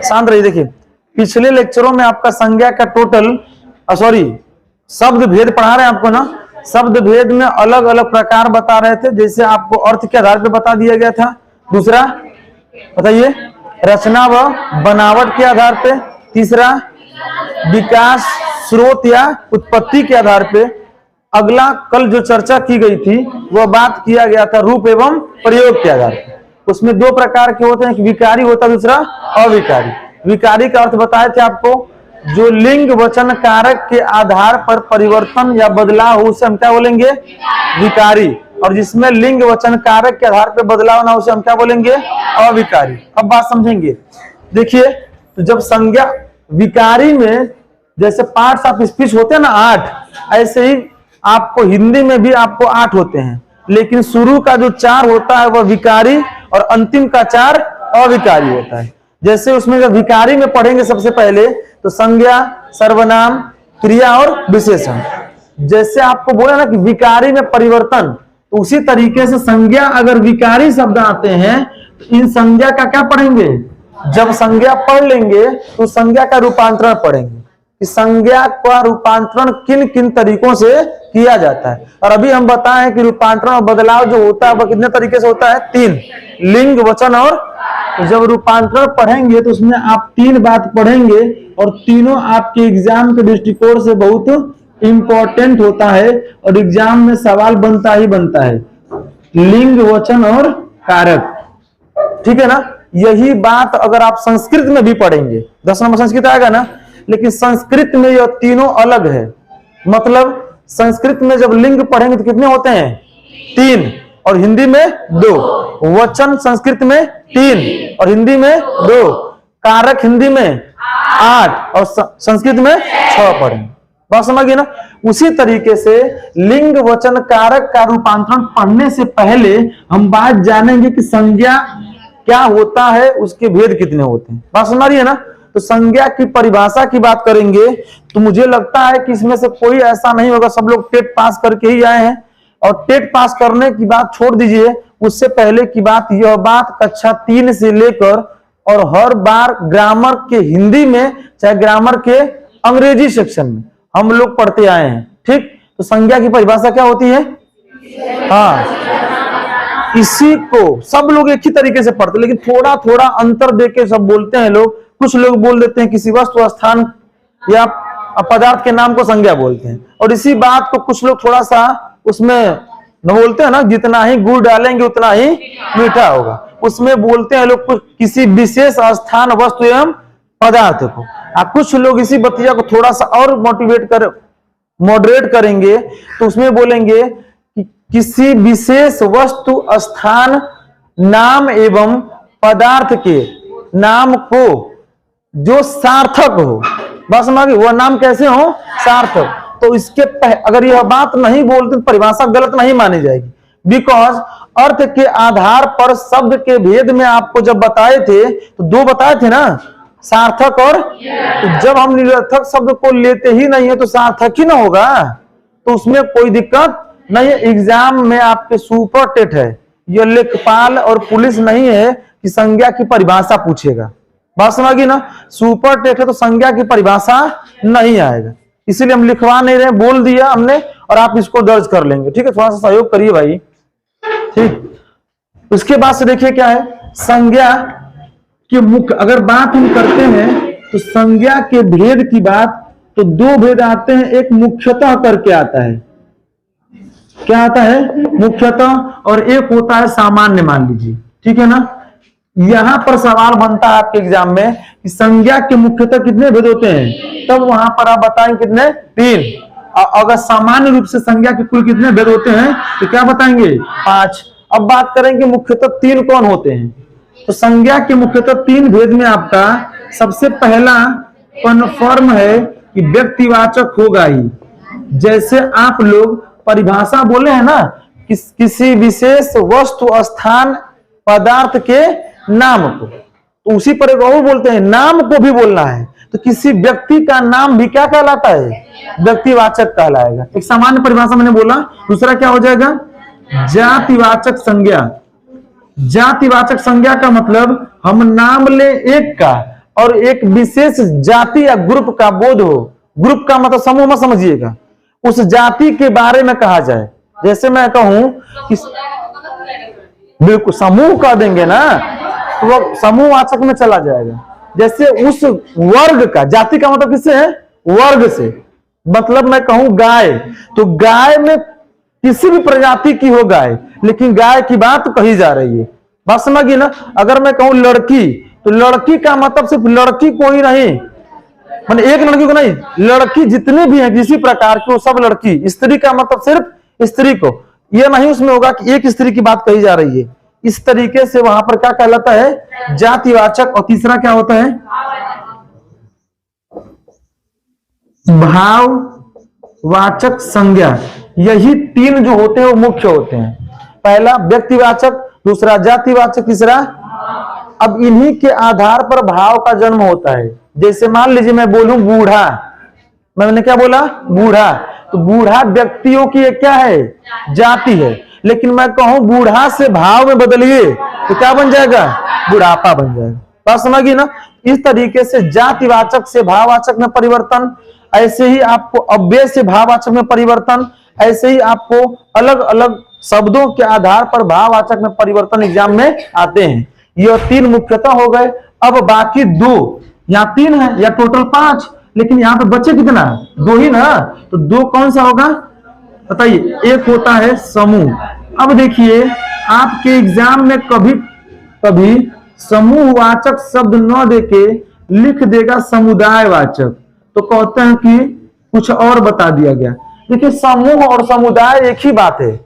शांत रहिए। देखिए पिछले लेक्चरों में आपका संज्ञा का टोटल शब्द भेद पढ़ा रहे हैं आपको ना। शब्द भेद में अलग अलग प्रकार बता रहे थे, जैसे आपको अर्थ के आधार पर बता दिया गया था। दूसरा बताइए रचना व बनावट के आधार पे। तीसरा विकास स्रोत या उत्पत्ति के आधार पे। अगला कल जो चर्चा की गई थी वह बात किया गया था रूप एवं प्रयोग के आधार पे। उसमें दो प्रकार के होते हैं, एक विकारी होता है, दूसरा अविकारी। विकारी का अर्थ बताए थे आपको, जो लिंग वचन कारक के आधार पर परिवर्तन या बदलाव हो उसे हम क्या बोलेंगे, विकारी। और जिसमें लिंग वचन कारक के आधार पर बदलाव ना उसे हम क्या बोलेंगे, अविकारी। अब बात समझेंगे। देखिए तो जब संज्ञा विकारी में जैसे पार्ट्स ऑफ स्पीच होते हैं ना 8, ऐसे ही आपको हिंदी में भी आपको 8 होते हैं, लेकिन शुरू का जो 4 होता है वह विकारी और अंतिम का 4 अविकारी होता है। जैसे उसमें जब विकारी में पढ़ेंगे सबसे पहले तो संज्ञा, सर्वनाम, क्रिया और विशेषण। जैसे आपको बोला ना कि विकारी में परिवर्तन, तो उसी तरीके से संज्ञा अगर विकारी शब्द आते हैं तो इन संज्ञा का क्या पढ़ेंगे, जब संज्ञा पढ़ लेंगे तो संज्ञा का रूपांतरण पढ़ेंगे कि संज्ञा का रूपांतरण किन किन तरीकों से किया जाता है। और अभी हम बताएं कि रूपांतरण और बदलाव जो होता है वह कितने तरीके से होता है, 3, लिंग, वचन और। तो जब रूपांतरण पढ़ेंगे तो उसमें आप 3 बात पढ़ेंगे और तीनों आपके एग्जाम के दृष्टिकोण से बहुत इंपॉर्टेंट होता है और एग्जाम में सवाल बनता ही बनता है, लिंग, वचन और कारक। ठीक है ना। यही बात अगर आप संस्कृत में भी पढ़ेंगे, 10 नंबर संस्कृत आएगा ना, लेकिन संस्कृत में यह तीनों अलग है। मतलब संस्कृत में जब लिंग पढ़ेंगे तो कितने होते हैं, 3, और हिंदी में 2। वचन संस्कृत में 3 और हिंदी में 2। कारक हिंदी में 8 और संस्कृत में 6 पढ़ेंगे। बात समझिए ना। उसी तरीके से लिंग, वचन, कारक का रूपांतरण पढ़ने से पहले हम बात जानेंगे कि संज्ञा क्या होता है, उसके भेद कितने होते हैं। बात समझ रही है ना। तो संज्ञा की परिभाषा की बात करेंगे तो मुझे लगता है कि इसमें से कोई ऐसा नहीं होगा, सब लोग टेट पास करके ही आए हैं। और टेट पास करने की बात छोड़ दीजिए, उससे पहले की बात यह बात कक्षा 3 से लेकर और हर बार ग्रामर के हिंदी में चाहे ग्रामर के अंग्रेजी सेक्शन में हम लोग पढ़ते आए हैं। ठीक, तो संज्ञा की परिभाषा क्या होती है, हाँ, इसी को सब लोग एक ही तरीके से पढ़ते, लेकिन थोड़ा थोड़ा अंतर देके सब बोलते हैं लोग। कुछ लोग बोल देते हैं किसी वस्तु, स्थान या पदार्थ के नाम को संज्ञा बोलते हैं, और इसी बात को कुछ लोग थोड़ा सा उसमें न बोलते हैं ना, जितना ही गुड़ डालेंगे उतना ही मीठा होगा। उसमें बोलते हैं लोग किसी विशेष स्थान, वस्तु एवं पदार्थ को। कुछ लोग इसी बतिया को थोड़ा सा और मॉडरेट करेंगे तो उसमें बोलेंगे कि किसी विशेष वस्तु, स्थान, नाम एवं पदार्थ के नाम को जो सार्थक हो। बस समझिए, वह नाम कैसे हो, सार्थक। तो इसके अगर यह बात नहीं बोलते तो परिभाषा गलत नहीं मानी जाएगी। बिकॉज अर्थ के आधार पर शब्द के भेद में आपको जब बताए थे तो 2 बताए थे ना, सार्थक और। तो जब हम निरर्थक शब्द को लेते ही नहीं है तो सार्थक ही ना होगा, तो उसमें कोई दिक्कत नहीं है। एग्जाम में आपके सुपर टेट है, यह लेखपाल और पुलिस नहीं है कि संज्ञा की परिभाषा पूछेगा। बात समझिए ना। सुपर टेट है तो संज्ञा की परिभाषा नहीं आएगा, इसीलिए हम लिखवा नहीं रहे, बोल दिया हमने और आप इसको दर्ज कर लेंगे। ठीक है, थोड़ा सा सहयोग करिए भाई। ठीक, उसके बाद से देखिए क्या है संज्ञा के मुख्य। अगर बात हम करते हैं तो संज्ञा के भेद की बात, तो 2 भेद आते हैं। एक मुख्यतः करके आता है, क्या आता है, मुख्यतः, और एक होता है सामान्य, मान लीजिए। ठीक है ना। यहां पर सवाल बनता है आपके एग्जाम में कि संज्ञा के मुख्यतः कितने भेद होते हैं, तब वहां पर आप बताएं कितने, 3। अगर सामान्य रूप से संज्ञा के कुल कितने भेद होते हैं तो क्या बताएंगे, 5। अब बात करेंगे मुख्यतः 3 कौन होते हैं। तो संज्ञा के मुख्यतः 3 भेद में आपका सबसे पहला कन्फर्म है कि व्यक्तिवाचक होगा ही। जैसे आप लोग परिभाषा बोले हैं ना, किसी विशेष वस्तु, स्थान, पदार्थ के नाम को, तो उसी पर एक और बोलते हैं नाम को भी बोलना है। तो किसी व्यक्ति का नाम भी क्या कहलाता है, व्यक्तिवाचक कहलाएगा। एक सामान्य परिभाषा मैंने बोला। दूसरा क्या हो जाएगा, जातिवाचक संज्ञा। जातिवाचक संज्ञा का मतलब हम नाम ले एक का और एक विशेष जाति या ग्रुप का बोध हो, ग्रुप का मतलब समूह मत समझिएगा, उस जाति के बारे में कहा जाए। जैसे मैं कहूं कि बिल्कुल समूह कह देंगे ना तो वो समूहवाचक में चला जाएगा। जैसे उस वर्ग का, जाति का मतलब किससे है? वर्ग से। मतलब मैं कहूं गाय, तो गाय में किसी भी प्रजाति की हो गाय, लेकिन गाय की बात कही जा रही है। बात समझिए ना। अगर मैं कहूं लड़की, तो लड़की का मतलब सिर्फ लड़की को ही नहीं, मतलब एक लड़की को नहीं, लड़की जितने भी हैं किसी प्रकार की वो सब लड़की। स्त्री का मतलब सिर्फ स्त्री को, यह नहीं उसमें होगा कि एक स्त्री की बात कही जा रही है। इस तरीके से वहां पर क्या कहलाता है? जातिवाचक। और तीसरा क्या होता है? भाववाचक संज्ञा। यही तीन जो होते हैं वो मुख्य होते हैं। पहला व्यक्तिवाचक, दूसरा जातिवाचक, तीसरा। अब इन्हीं के आधार पर भाव का जन्म होता है। जैसे मान लीजिए मैं बोलूं बूढ़ा, मैंने क्या बोला? बूढ़ा। तो बूढ़ा व्यक्तियों की एक क्या है? जाति है। लेकिन मैं कहूं बूढ़ा से भाव में बदलिए तो क्या बन जाएगा? बुढ़ापा बन जाएगा। बात समझिए ना। इस तरीके से जातिवाचक से भाववाचक में परिवर्तन, ऐसे ही आपको अव्यय से भाववाचक में परिवर्तन, ऐसे ही आपको अलग अलग शब्दों के आधार पर भाववाचक में परिवर्तन एग्जाम में आते हैं। ये तीन मुख्यतः हो गए। अब बाकी दो, यहाँ तीन है या टोटल 5, लेकिन यहाँ पे बचे कितना? 2 ही ना। तो 2 कौन सा होगा बताइए? एक होता है समूह। अब देखिए आपके एग्जाम में कभी कभी समूहवाचक शब्द न देके लिख देगा समुदायवाचक, तो कहते हैं कि कुछ और बता दिया गया। देखिए समूह और समुदाय एक ही बात है।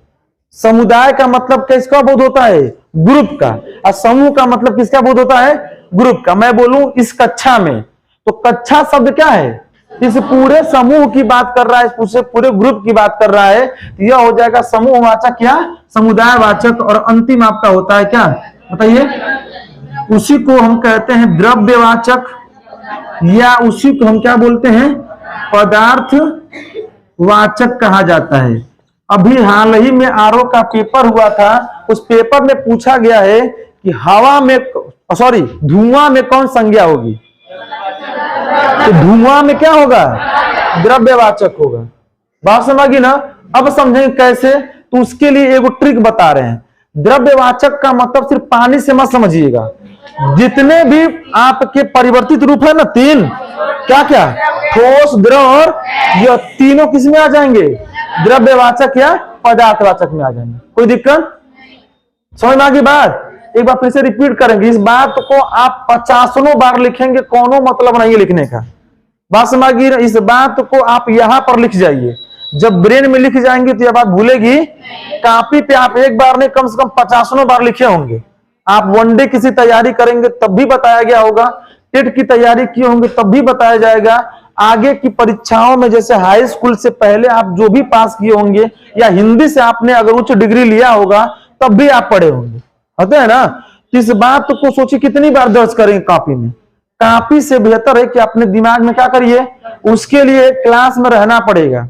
समुदाय का मतलब किसका बोध होता है? ग्रुप का। और समूह का मतलब किसका बोध होता है? ग्रुप का। मैं बोलूं इस कक्षा में, तो कक्षा शब्द क्या है? इस पूरे समूह की बात कर रहा है, इस पूरे ग्रुप की बात कर रहा है। तो यह हो जाएगा समूहवाचक या समुदायवाचक। और अंतिम आपका होता है क्या बताइए? उसी को हम कहते हैं द्रव्यवाचक, या उसी को हम क्या बोलते हैं? पदार्थवाचक कहा जाता है। अभी हाल ही में आरओ का पेपर हुआ था, उस पेपर में पूछा गया है कि हवा में, सॉरी, धुआं में कौन संज्ञा होगी? तो धुआं में क्या होगा? द्रव्यवाचक होगा। बात समझिए ना। अब समझेंगे कैसे, तो उसके लिए एगो ट्रिक बता रहे हैं। द्रव्यवाचक का मतलब सिर्फ पानी से मत समझिएगा। जितने भी आपके परिवर्तित रूप है ना, 3, क्या क्या? ठोस, द्रव और यह तीनों किस में आ जाएंगे? द्रव्यवाचक या पदार्थवाचक में आ जाएंगे। कोई दिक्कत? समझ में आ गई बात? एक बार फिर से रिपीट करेंगे। इस बात को आप 50 बार लिखेंगे, कोनो मतलब नहीं है लिखने का। बात समझ गई? इस बात को आप यहां पर लिख जाइए। जब ब्रेन में लिख जाएंगे तो यह बात भूलेगी। कॉपी पे आप एक बार नहीं कम से कम 50 बार लिखे होंगे। आप वनडे किसी तैयारी करेंगे तब भी बताया गया होगा, टेट की तैयारी किए होंगे तब भी बताया जाएगा, आगे की परीक्षाओं में जैसे हाई स्कूल से पहले आप जो भी पास किए होंगे, या हिंदी से आपने अगर उच्च डिग्री लिया होगा तब भी आप पढ़े होंगे। होता है ना। इस बात को सोचिए कितनी बार दर्ज करेंगे कॉपी में। कॉपी से बेहतर है कि अपने दिमाग में क्या करिए, उसके लिए क्लास में रहना पड़ेगा।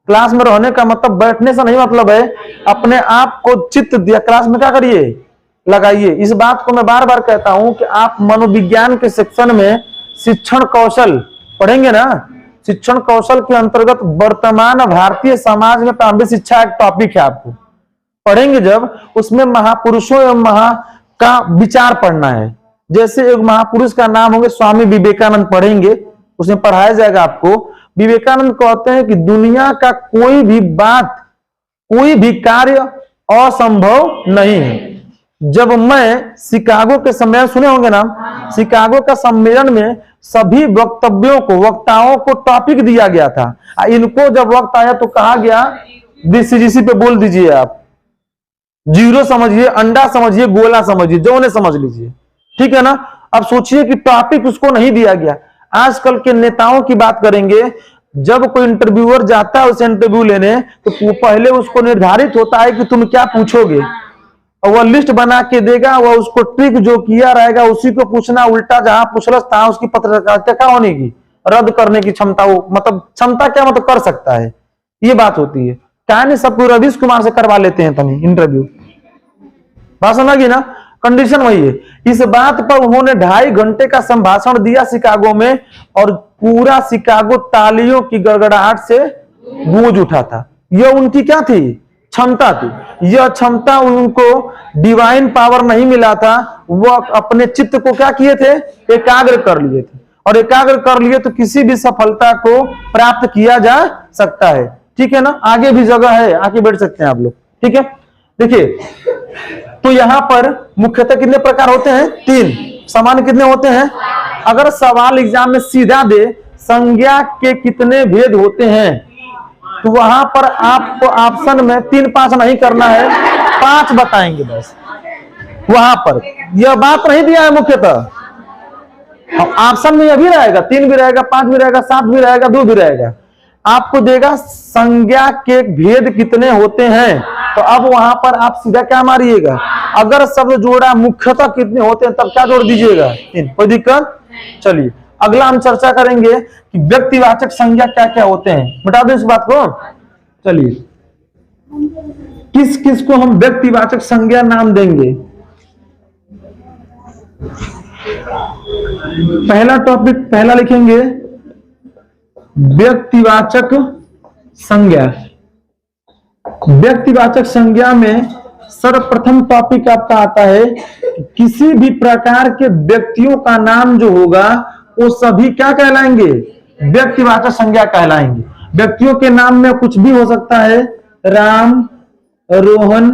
क्लास में रहने का मतलब बैठने से नहीं मतलब है, अपने आप को चित्त दिया क्लास में क्या करिए, लगाइए। इस बात को मैं बार बार कहता हूं कि आप मनोविज्ञान के सेक्शन में शिक्षण कौशल पढ़ेंगे ना। शिक्षण कौशल के अंतर्गत वर्तमान भारतीय समाज में प्रारंभिक शिक्षा एक टॉपिक है, आपको पढ़ेंगे जब, उसमें महापुरुषों एवं महा का विचार पढ़ना है। जैसे एक महापुरुष का नाम होंगे स्वामी विवेकानंद, पढ़ेंगे, उसमें पढ़ाया जाएगा आपको। विवेकानंद कहते हैं कि दुनिया का कोई भी बात, कोई भी कार्य असंभव नहीं है। जब मैं शिकागो के सम्मेलन, सुने होंगे नाम, शिकागो का सम्मेलन में सभी वक्ताओं को टॉपिक दिया गया था। इनको जब वक्त आया तो कहा गया बीसीजीसी पे बोल दीजिए, आप जीरो समझिए, अंडा समझिए, गोला समझिए, जो उन्हें समझ लीजिए, ठीक है ना। अब सोचिए कि टॉपिक उसको नहीं दिया गया। आजकल के नेताओं की बात करेंगे, जब कोई इंटरव्यूअर जाता है उसे इंटरव्यू लेने, तो पहले उसको निर्धारित होता है कि तुम क्या पूछोगे, और वह लिस्ट बना के देगा। वह उसको ट्रिक जो किया रहेगा उसी को पूछना, उल्टा जहां पूछलस तहां उसकी पत्रकारिता क्या होने की, रद्द करने की क्षमता, वो मतलब क्षमता क्या मतलब कर सकता है, ये बात होती है। क्या नहीं सबको रवीश कुमार से करवा लेते हैं तनी इंटरव्यू। बात समझ गई ना। कंडीशन वही है। इस बात पर उन्होंने 2.5 घंटे का संभाषण दिया शिकागो में, और पूरा शिकागो तालियों की गड़गड़ाहट से गूंज उठा था। यह उनकी क्या थी? क्षमता थी। यह क्षमता उनको डिवाइन पावर नहीं मिला था, वह अपने चित्त को क्या किए थे? एकाग्र कर लिए थे, और एकाग्र कर लिए तो किसी भी सफलता को प्राप्त किया जा सकता है। ठीक है ना? आगे भी जगह है, आगे बैठ सकते हैं आप लोग। ठीक है, देखिए, तो यहां पर मुख्यतः कितने प्रकार होते हैं? 3। सामान्य कितने होते हैं? अगर सवाल एग्जाम में सीधा दे संज्ञा के कितने भेद होते हैं, तो वहां पर आपको ऑप्शन में 3-5 नहीं करना है, 5 बताएंगे बस। वहां पर यह बात नहीं दिया है मुख्यतः, ऑप्शन में यह भी रहेगा, 3 भी रहेगा, 5 भी रहेगा, 7 भी रहेगा, 2 भी रहेगा। आपको देगा संज्ञा के भेद कितने होते हैं, तो अब वहां पर आप सीधा क्या मारिएगा? अगर शब्द जोड़ा मुख्यतः कितने होते हैं, तब क्या जोड़ दीजिएगा? 3। कोई दिक्कत? चलिए, अगला हम चर्चा करेंगे कि व्यक्तिवाचक संज्ञा क्या क्या होते हैं। बता दो इस बात को। चलिए, किस किस को हम व्यक्तिवाचक संज्ञा नाम देंगे? पहला टॉपिक, पहला लिखेंगे व्यक्तिवाचक संज्ञा। व्यक्तिवाचक संज्ञा में सर्वप्रथम टॉपिक आपका आता है कि किसी भी प्रकार के व्यक्तियों का नाम जो होगा वो सभी क्या कहलाएंगे? व्यक्तिवाचक संज्ञा कहलाएंगे। व्यक्तियों के नाम में कुछ भी हो सकता है, राम, रोहन,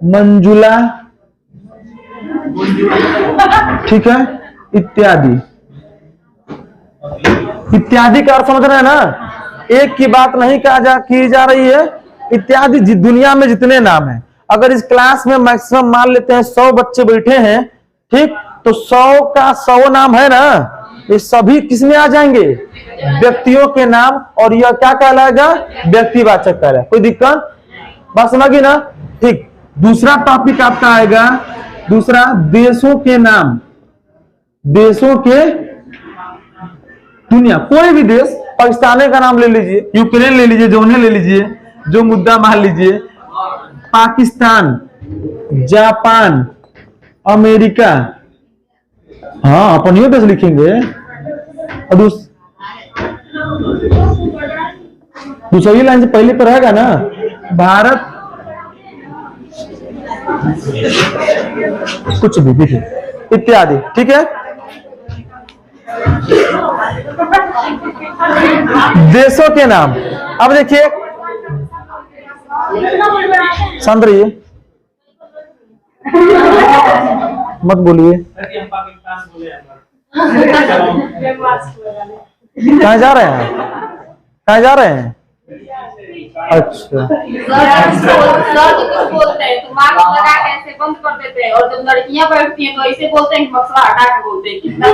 मंजुला, ठीक है, इत्यादि। इत्यादि का अर्थ समझ रहे हैं ना? एक की बात नहीं की जा रही है, इत्यादि दुनिया में जितने नाम हैं। अगर इस क्लास में मैक्सिमम मान लेते हैं 100 बच्चे बैठे हैं, ठीक, तो 100 का 100 नाम है ना, ये सभी किसमें आ जाएंगे? व्यक्तियों के नाम, और यह क्या कहलाएगा? व्यक्तिवाचक कहलाएगा। कोई दिक्कत? बात समझी ना? ठीक। दूसरा टॉपिक आपका आएगा, दूसरा देशों के नाम। देशों के, दुनिया कोई भी देश, पाकिस्तान का नाम ले लीजिए, यूक्रेन ले लीजिए, जोने ले लीजिए, जो मुद्दा मान लीजिए, पाकिस्तान, जापान, अमेरिका, हाँ अपन ये देश लिखेंगे। और दूसरी लाइन से पहले पर रहेगा ना, भारत, कुछ भी देखिए, इत्यादि। ठीक है, देशों के नाम। अब देखिए, शांत रहिए, मत बोलिए। कहाँ जा रहे हैं? कहाँ जा रहे हैं? अच्छा, बोलते हैं तो मास्क लगा के ऐसे बंद कर देते हैं, और जब लड़कियां बैठती हैं तो ऐसे बोलते हैं कि मसला हटा के बोलते हैं। कितना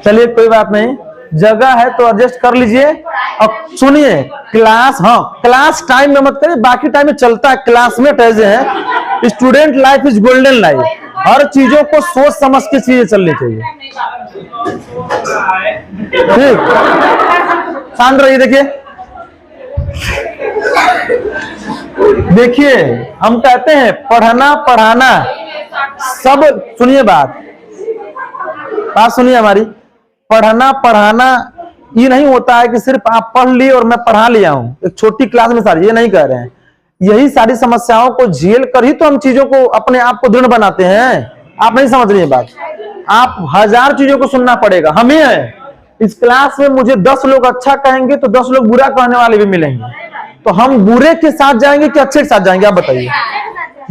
चलिए कोई बात नहीं, जगह है तो एडजस्ट कर लीजिए। अब सुनिए, क्लास, हाँ क्लास टाइम में मत करिए, बाकी टाइम में चलता है। क्लासमेट ऐसे है, student life is golden life. हर चीजों को सोच समझ के चीजें चलनी चाहिए। ठीक, शांत रहिए। देखिए हम कहते हैं पढ़ना पढ़ाना, सब सुनिए, बात सुनिए हमारी। पढ़ना पढ़ाना ये नहीं होता है कि सिर्फ आप पढ़ लिए और मैं पढ़ा लिया हूं एक छोटी क्लास में, सारी ये नहीं कह रहे हैं। यही सारी समस्याओं को झेल कर ही तो हम चीजों को, अपने आप को दृढ़ बनाते हैं। आप नहीं समझ रही है बात। आप 1000 चीजों को सुनना पड़ेगा। हमें है इस क्लास में, मुझे 10 लोग अच्छा कहेंगे तो 10 लोग बुरा कहने वाले भी मिलेंगे, तो हम बुरे के साथ जाएंगे कि अच्छे के साथ जाएंगे? आप बताइए,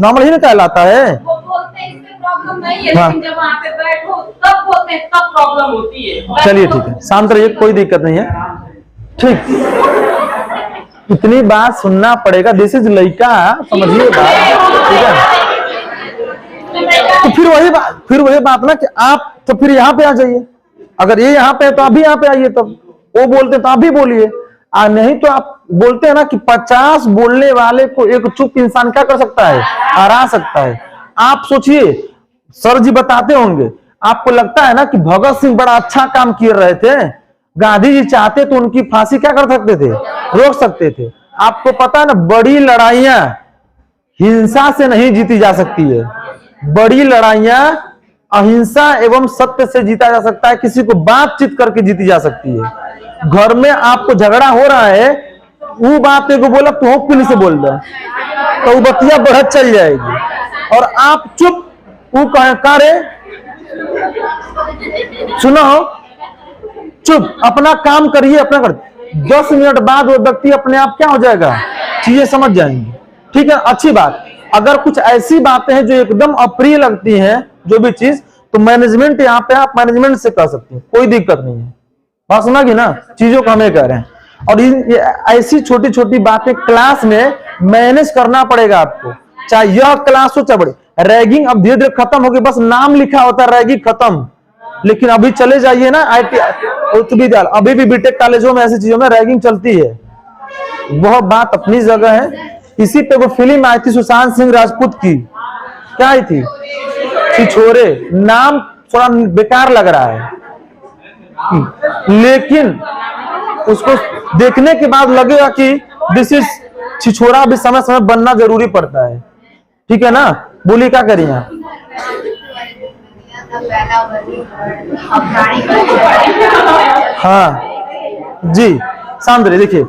नॉर्मल ही ना कहलाता है। प्रॉब्लम नहीं है, लेकिन जब वहाँ पे बैठो तब बोलते हैं, तब प्रॉब्लम होती है। चलिए ठीक है, शांत रहिए, कोई दिक्कत नहीं है। ठीक, इतनी बात सुनना पड़ेगा। दिस इज लड़का, समझिए बात, ठीक है। तो फिर वही बात ना कि आप तो फिर यहाँ पे आ जाइए। अगर ये यहाँ पे है तो आप भी यहाँ पे आइए, तब वो बोलते हैं तो आप भी बोलिए। नहीं तो आप बोलते हैं ना कि 50 बोलने वाले को एक चुप इंसान क्या कर सकता है? हरा सकता है। आप सोचिए, सर जी बताते होंगे, आपको लगता है ना कि भगत सिंह बड़ा अच्छा काम किए रहे थे, गांधी जी चाहते तो उनकी फांसी क्या कर सकते थे, रोक सकते थे। आपको पता है ना, बड़ी लड़ाइयां हिंसा से नहीं जीती जा सकती है, बड़ी लड़ाइयां अहिंसा एवं सत्य से जीता जा सकता है, किसी को बातचीत करके जीती जा सकती है। घर में आपको झगड़ा हो रहा है, वो बात को बोला तो पुलिस से बोल दो तो वो बतिया बढ़त चल जाएगी, और आप चुप वो करे सुनो, चुप अपना काम करिए, अपना कर 10 मिनट बाद वो व्यक्ति अपने आप क्या हो जाएगा, चीजें समझ जाएंगी। ठीक है, अच्छी बात। अगर कुछ ऐसी बातें हैं जो एकदम अप्रिय लगती हैं, जो भी चीज, तो मैनेजमेंट यहाँ पे आप मैनेजमेंट से कर सकते हैं, कोई दिक्कत नहीं है। बात सुना कि ना, चीजों को हमें कह रहे हैं। और ऐसी छोटी छोटी बातें क्लास में मैनेज करना पड़ेगा आपको, चाहे यह क्लास हो चाहे बड़ी। रैगिंग अब धीरे धीरे खत्म होगी, बस नाम लिखा होता है रैगिंग खत्म, लेकिन अभी चले जाइए ना IT उच्च विद्यालय, अभी भी बीटेक कॉलेजों में ऐसी चीजों में रैगिंग चलती है। वह बात अपनी जगह है। इसी पे वो फिल्म आई थी सुशांत सिंह राजपूत की, क्या आई थी, छिछोरे। नाम थोड़ा बेकार लग रहा है, लेकिन उसको देखने के बाद लगेगा कि दिस इज छिछोरा भी समय समय बनना जरूरी पड़ता है। ठीक है ना, बोलिए क्या करिए आप। हाँ जी, शांत रहिए। देखिए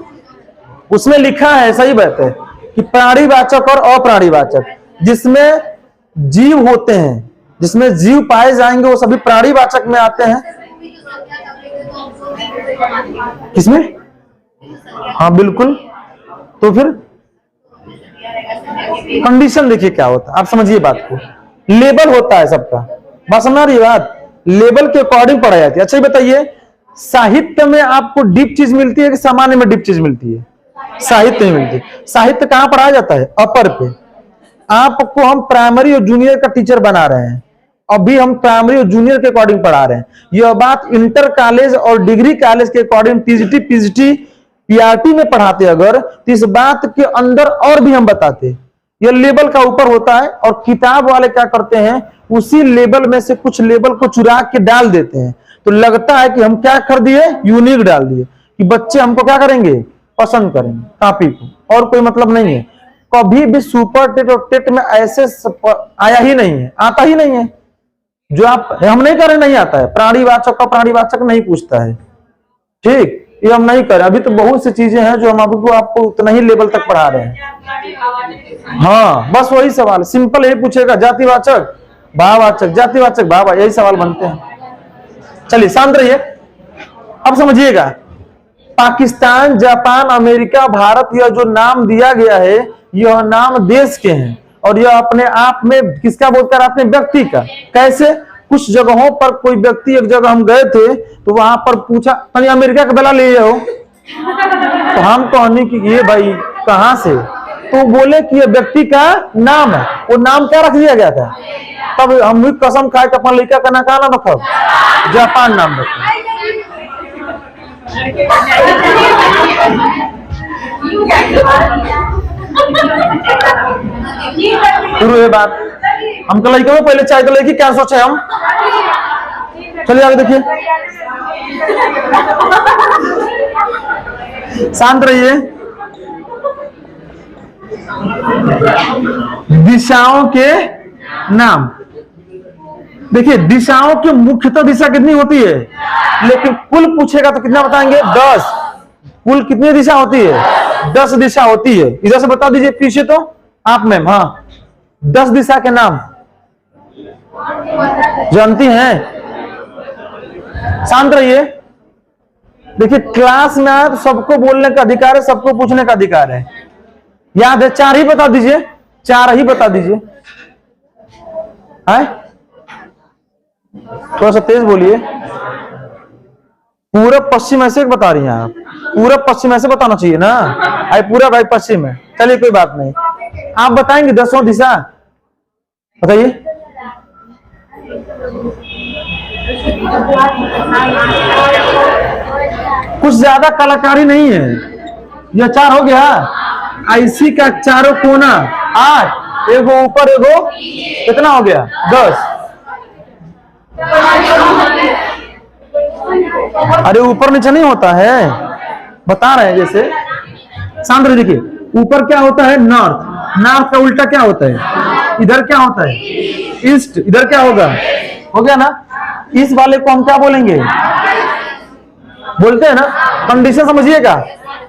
उसमें लिखा है, सही बात है, कि प्राणीवाचक और अप्राणीवाचक, जिसमें जीव होते हैं, जिसमें जीव पाए जाएंगे वो सभी प्राणीवाचक में आते हैं। किसमें? हाँ बिल्कुल। तो फिर कंडीशन देखिए क्या होता है, आप समझिए बात को। लेबल होता है सबका, बात समझ रही बात, लेबल के अकॉर्डिंग पढ़ाई जाती है। अच्छा बताइए, साहित्य में आपको डीप चीज मिलती है कि सामान्य में डीप चीज मिलती है? साहित्य में मिलती है। साहित्य कहां पढ़ाया जाता है? अपर पे। आपको हम प्राइमरी और जूनियर का टीचर बना रहे हैं, अभी हम प्राइमरी और जूनियर के अकॉर्डिंग पढ़ा रहे हैं। यह बात इंटर कॉलेज और डिग्री कॉलेज के अकॉर्डिंग टीजीटी पीजीटी पीआरटी में पढ़ाते अगर, तो इस बात के अंदर और भी हम बताते। यह लेबल का ऊपर होता है, और किताब वाले क्या करते हैं, उसी लेबल में से कुछ लेबल को चुरा के डाल देते हैं, तो लगता है कि हम क्या कर दिए, यूनिक डाल दिए, कि बच्चे हमको क्या करेंगे, पसंद करेंगे कापी को, और कोई मतलब नहीं है। कभी भी सुपर टेट और टेट में ऐसे आया ही नहीं है, आता ही नहीं है। जो आप हम नहीं करें, नहीं आता है। प्राणीवाचक का प्राणीवाचक नहीं पूछता है, ठीक, ये हम नहीं करें। अभी तो बहुत सी चीजें हैं जो हम आपको उतना ही लेवल तक पढ़ा रहे हैं। हाँ बस वही सवाल सिंपल यही पूछेगा, जातिवाचक भाववाचक, जातिवाचक भाव, यही सवाल बनते हैं। चलिए शांत रहिए, अब समझिएगा। पाकिस्तान, जापान, अमेरिका, भारत, यह जो नाम दिया गया है, यह नाम देश के हैं, और यह अपने आप में किसका बोध कर, अपने व्यक्ति का। कैसे? कुछ जगहों पर कोई व्यक्ति, एक जगह हम गए थे तो वहां पर पूछा, अमेरिका का बेला ले जाओ, तो हम कहने की ये भाई कहां से, तो बोले कि ये व्यक्ति का नाम है। वो नाम क्या रख दिया गया था? तब हम भी कसम खाए कि अपन लड़का का नाम रखो, जापान नाम रखो। शुरू है बात, हम तो लड़के में पहले चाहे तो लड़की क्या सोचे हम। चलिए आगे देखिए, शांत रहिए। दिशाओं के नाम देखिए, दिशाओं की मुख्यतः दिशा कितनी होती है, लेकिन कुल पूछेगा तो कितना बताएंगे, 10। कुल कितनी दिशा होती है? 10 दिशा होती है। इधर से बता दीजिए पीछे तो आप मैम। हाँ 10 दिशा के नाम जानती हैं? शांत रहिए। देखिए क्लास में आए तो सबको बोलने का अधिकार है, सबको पूछने का अधिकार है। याद है? 4 ही बता दीजिए, 4 ही बता दीजिए। थोड़ा सा तेज बोलिए। पूरब पश्चिम ऐसे बता रही हैं आप? पूरब पश्चिम ऐसे बताना चाहिए ना, आई पूरब भाई पश्चिम है। चलिए कोई बात नहीं, आप बताएंगे 10 दिशा, बताइए। कुछ ज्यादा कलाकारी नहीं है, यह 4 हो गया। आईसी का चारों कोना 8, एगो ऊपर एगो, कितना हो गया? 10। अरे ऊपर नीचे नहीं होता है, बता रहे हैं। जैसे शांत रहिए, देखिए ऊपर क्या होता है नॉर्थ, नॉर्थ का उल्टा क्या होता है, इधर क्या होता है ईस्ट, इधर क्या होगा, हो गया ना। इस वाले को हम क्या बोलेंगे, बोलते हैं ना। कंडीशन समझिएगा,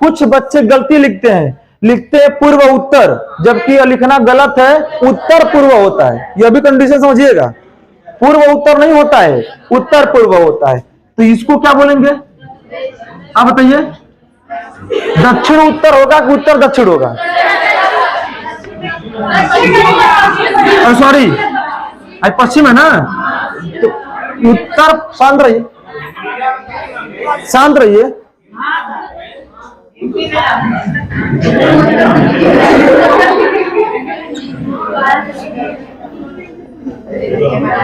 कुछ बच्चे गलती लिखते हैं पूर्व उत्तर, जबकि यह लिखना गलत है, उत्तर पूर्व होता है। यह भी कंडीशन समझिएगा, पूर्व उत्तर नहीं होता है, उत्तर पूर्व होता है। तो इसको क्या बोलेंगे आप बताइए, दक्षिण उत्तर होगा कि उत्तर दक्षिण होगा, सॉरी आज पश्चिम है ना, तो उत्तर। शांत रहिए, शांत रहिए।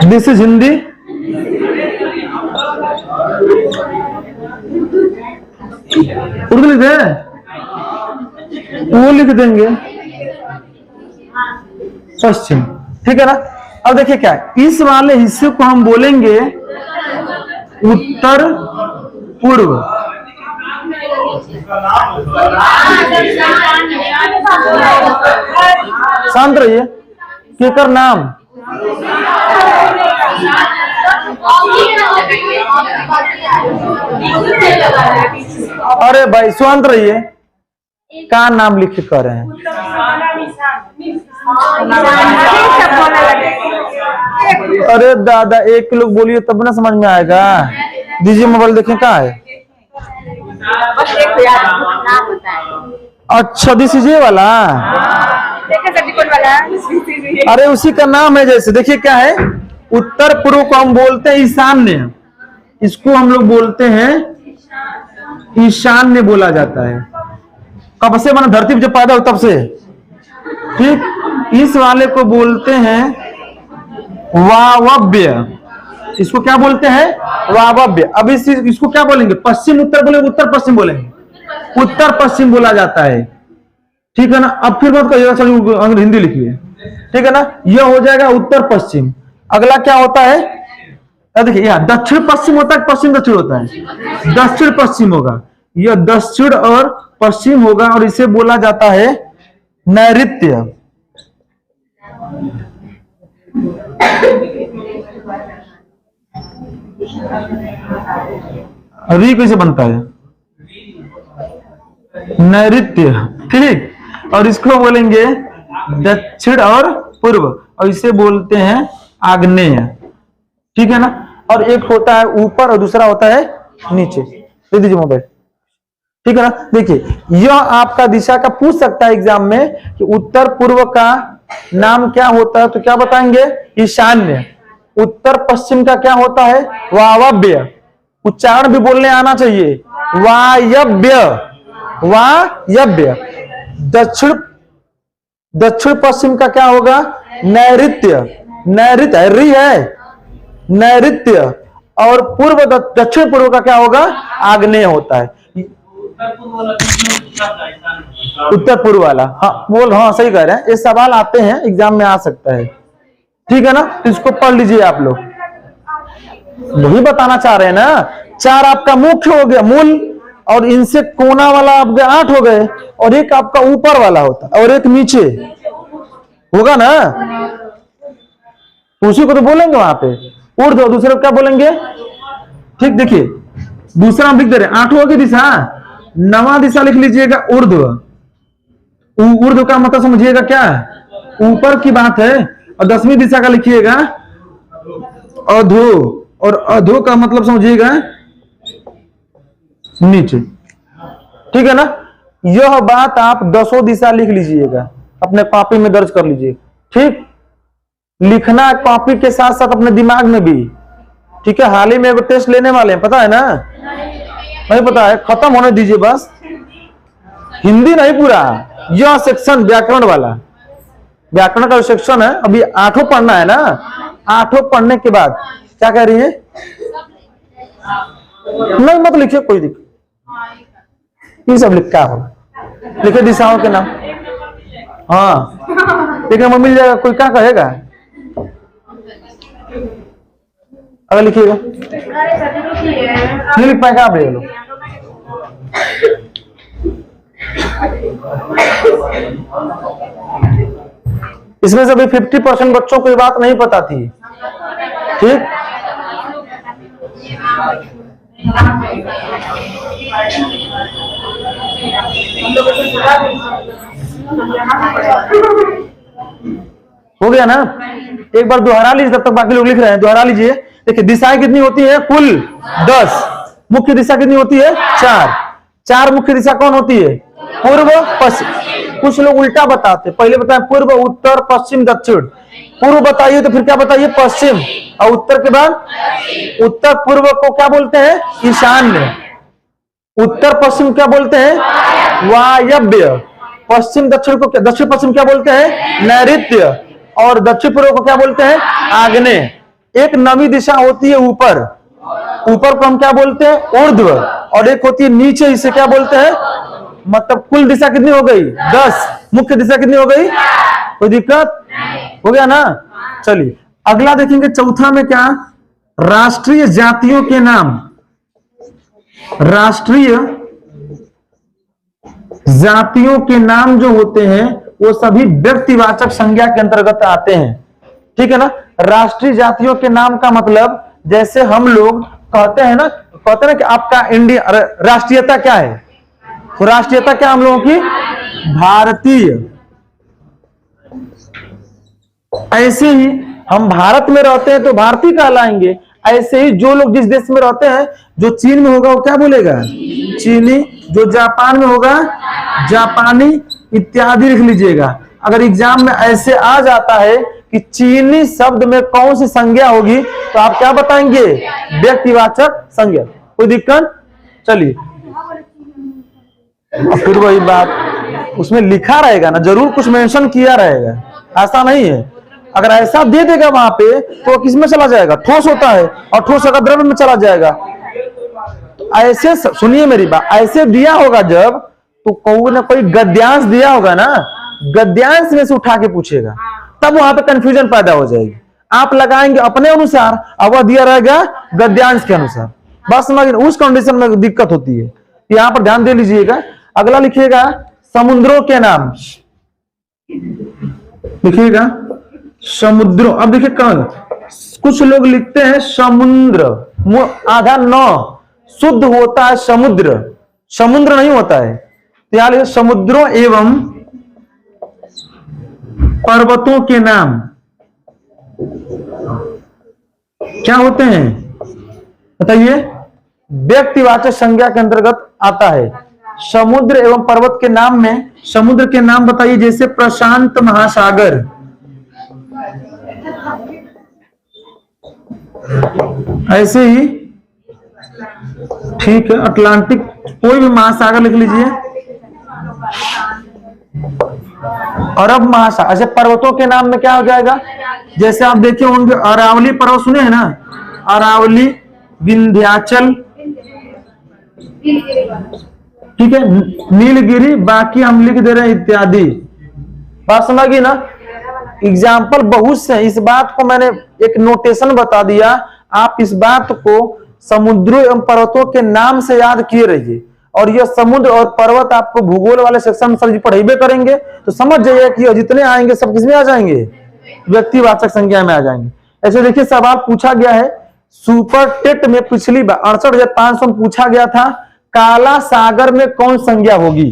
दिस इज हिंदी, उर्दू लिख दे, वो लिख देंगे पश्चिम, ठीक है ना। अब देखिए क्या है, इस वाले हिस्से को हम बोलेंगे उत्तर पूर्व। शांत रहिए, केकर नाम, अरे भाई शांत रहिए, का नाम लिख कर रहे हैं। अरे दादा एक लोग बोलिए तब ना समझ में आएगा। दीजिए मोबाइल, देखें क्या है। अच्छा दिस इज ये वाला, अरे उसी का नाम है। जैसे देखिए क्या है, उत्तर पूर्व को हम बोलते हैं ईशान्य, इसको हम लोग बोलते हैं ईशान्य बोला जाता है। कब से, माना धरती पे जब पैदा हो तब से, ठीक। इस वाले को बोलते हैं वायव्य, इसको क्या बोलते हैं, वायव्य। अब इसको क्या बोलेंगे, पश्चिम उत्तर बोलेंगे, उत्तर पश्चिम बोलेंगे, उत्तर पश्चिम बोला जाता है, ठीक है ना। अब फिर मत कहिएगा चलो हिंदी लिखिए, ठीक है ना। यह हो जाएगा उत्तर पश्चिम। अगला क्या होता है, देखिए यहाँ दक्षिण पश्चिम होता है, पश्चिम दक्षिण होता है, दक्षिण पश्चिम होगा, यह दक्षिण और पश्चिम होगा, और इसे बोला जाता है नैऋत्य। री कैसे बनता है, नैऋत्य, ठीक। और इसको बोलेंगे दक्षिण और पूर्व, और इसे बोलते हैं आग्नेय, ठीक है ना। और एक होता है ऊपर और दूसरा होता है नीचे। दे दीजिए मोबाइल, ठीक है ना। देखिए यह आपका दिशा का पूछ सकता है एग्जाम में कि उत्तर पूर्व का नाम क्या होता है, तो क्या बताएंगे, ईशान्य। उत्तर पश्चिम का क्या होता है, वायव्य। उच्चारण भी बोलने आना चाहिए, वायव्य, वायव्य। दक्षिण पश्चिम का क्या होगा, नैऋत्य, नैऋत्य री है, नैऋत्य। और पूर्व दक्षिण पूर्व का क्या होगा, आग्नेय होता है। उत्तर पूर्व वाला, हाँ बोल, हाँ सही कह रहे हैं। ये सवाल आते हैं एग्जाम में, आ सकता है, ठीक है ना। तो इसको पढ़ लीजिए आप लोग, वही बताना चाह रहे हैं ना। 4 आपका मुख्य हो गया, मूल, और इनसे कोना वाला आपके 8 हो गए, और एक आपका ऊपर वाला होता है, और एक नीचे होगा ना, उसी को तो बोलेंगे वहां पे ऊर्ध्व, और दूसरे को क्या बोलेंगे, ठीक। देखिए दूसरा हम लिख दे रहे हैं, 8 की दिशा, 9वां दिशा लिख लीजिएगा ऊर्ध्व। ऊर्ध्व का मतलब समझिएगा क्या है, ऊपर की बात है। और 10वीं दिशा का लिखिएगा अधो, और अधो का मतलब समझिएगा नीचे, ठीक है ना। यह बात आप 10 दिशा लिख लीजिएगा, अपने कॉपी में दर्ज कर लीजिए, ठीक। लिखना कॉपी के साथ साथ अपने दिमाग में भी, ठीक है। हाल ही में टेस्ट लेने वाले हैं, पता है ना, नहीं पता है, खत्म होने दीजिए बस। हिंदी नहीं पूरा, यह सेक्शन व्याकरण वाला, व्याकरण का सेक्शन है, अभी 8 पढ़ना है ना। 8 पढ़ने के बाद क्या कह रही है, नहीं मत लिखिए, कोई दिक्कत, ये सब लिखा हो, लिखे दिशाओं के नाम, हाँ देखने में मिल जाएगा, कोई क्या कहेगा। अगर लिखिएगा, नहीं लिख पाएगा आप, ले लो। इसमें से भी 50% बच्चों को ये बात नहीं पता थी, ठीक। हो गया ना? एक बार दोहरा लीजिए, तब तक बाकी लोग लिख रहे हैं, दोहरा लीजिए। देखिए दिशाएं कितनी होती है? कुल 10। मुख्य दिशा कितनी होती है? 4। 4 मुख्य दिशा कौन होती है? पूर्व पश्चिम। कुछ लोग उल्टा बताते, पहले बताए पूर्व, उत्तर, पश्चिम, दक्षिण। पूर्व बताइए तो फिर क्या बताइए? पश्चिम। और उत्तर के बाद? उत्तर पूर्व को क्या बोलते हैं? ईशान्य। उत्तर पश्चिम क्या बोलते हैं? वायव्य। पश्चिम दक्षिण को क्या, दक्षिण पश्चिम क्या बोलते हैं? नैऋत्य। और दक्षिण पूर्व को क्या बोलते हैं? आग्नेय। एक नवी दिशा होती है ऊपर, ऊपर को हम क्या बोलते हैं? ऊर्ध्व। और एक होती है नीचे, इसे क्या बोलते हैं? मतलब कुल दिशा कितनी हो गई? 10। मुख्य दिशा कितनी हो गई? कोई दिक्कत हो गया ना? चलिए अगला देखेंगे, चौथा में क्या? राष्ट्रीय जातियों के नाम। राष्ट्रीय जातियों के नाम जो होते हैं वो सभी व्यक्तिवाचक संज्ञा के अंतर्गत आते हैं, ठीक है ना? राष्ट्रीय जातियों के नाम का मतलब, जैसे हम लोग कहते हैं ना, कहते हैं ना कि आपका इंडिया राष्ट्रीयता क्या है? तो राष्ट्रीयता क्या हम लोगों की? भारतीय। ऐसे ही हम भारत में रहते हैं तो भारतीय कहलाएंगे। ऐसे ही जो लोग जिस देश में रहते हैं, जो चीन में होगा वो क्या बोलेगा? चीनी। जो जापान में होगा जापानी, इत्यादि लिख लीजिएगा। अगर एग्जाम में ऐसे आ जाता है कि चीनी शब्द में कौन सी संज्ञा होगी तो आप क्या बताएंगे? व्यक्तिवाचक संज्ञा। कोई दिक्कत? चलिए फिर वही बात, उसमें लिखा रहेगा ना, जरूर कुछ मेंशन किया रहेगा, ऐसा नहीं है। अगर ऐसा दे देगा वहां पे तो किस में चला जाएगा? ठोस होता है, और ठोस अगर द्रव्य में चला जाएगा। तो ऐसे सुनिए मेरी बात, ऐसे दिया होगा जब, तो कोई ना कोई गद्यांश दिया होगा ना, गद्यांश में से उठा के पूछेगा, तब वहां पे कंफ्यूजन पैदा हो जाएगी। आप लगाएंगे अपने अनुसार, अब वह दिया रहेगा गद्यांश के अनुसार। बस समझ, उस कंडीशन में दिक्कत होती है। यहां पर ध्यान दे लीजिएगा। अगला लिखिएगा, समुद्रों के नाम। लिखिएगा समुद्रों। अब देखिए कुछ लोग लिखते हैं समुद्र, आधा नौ शुद्ध होता है समुद्र, समुद्र नहीं होता है। तो यहां लिखिए समुद्रों एवं पर्वतों के नाम क्या होते हैं? बताइए। व्यक्तिवाचक संज्ञा के अंतर्गत आता है। समुद्र एवं पर्वत के नाम में, समुद्र के नाम बताइए, जैसे प्रशांत महासागर, ऐसे ही ठीक है अटलांटिक, कोई भी महासागर लिख लीजिए। अरब महासागर। ऐसे पर्वतों के नाम में क्या हो जाएगा? जैसे आप देखे होंगे अरावली पर्वत सुने हैं ना, अरावली, विंध्याचल, ठीक है, नीलगिरी, बाकी हम लिख दे रहे हैं इत्यादि। बात समझ गई ना? एग्जाम्पल बहुत से हैं। इस बात को मैंने एक नोटेशन बता दिया, आप इस बात को समुद्रों एवं पर्वतों के नाम से याद किए रहिए। और यह समुद्र और पर्वत आपको भूगोल वाले सेक्शन में सर जी पढ़ेबे करेंगे, तो समझ जाइए कि जितने आएंगे सब किसमें आ जाएंगे? व्यक्तिवाचक संज्ञा में आ जाएंगे। ऐसे देखिए सवाल पूछा गया है सुपर टेट में, पिछली बार 68,500 में पूछा गया था, काला सागर में कौन संज्ञा होगी?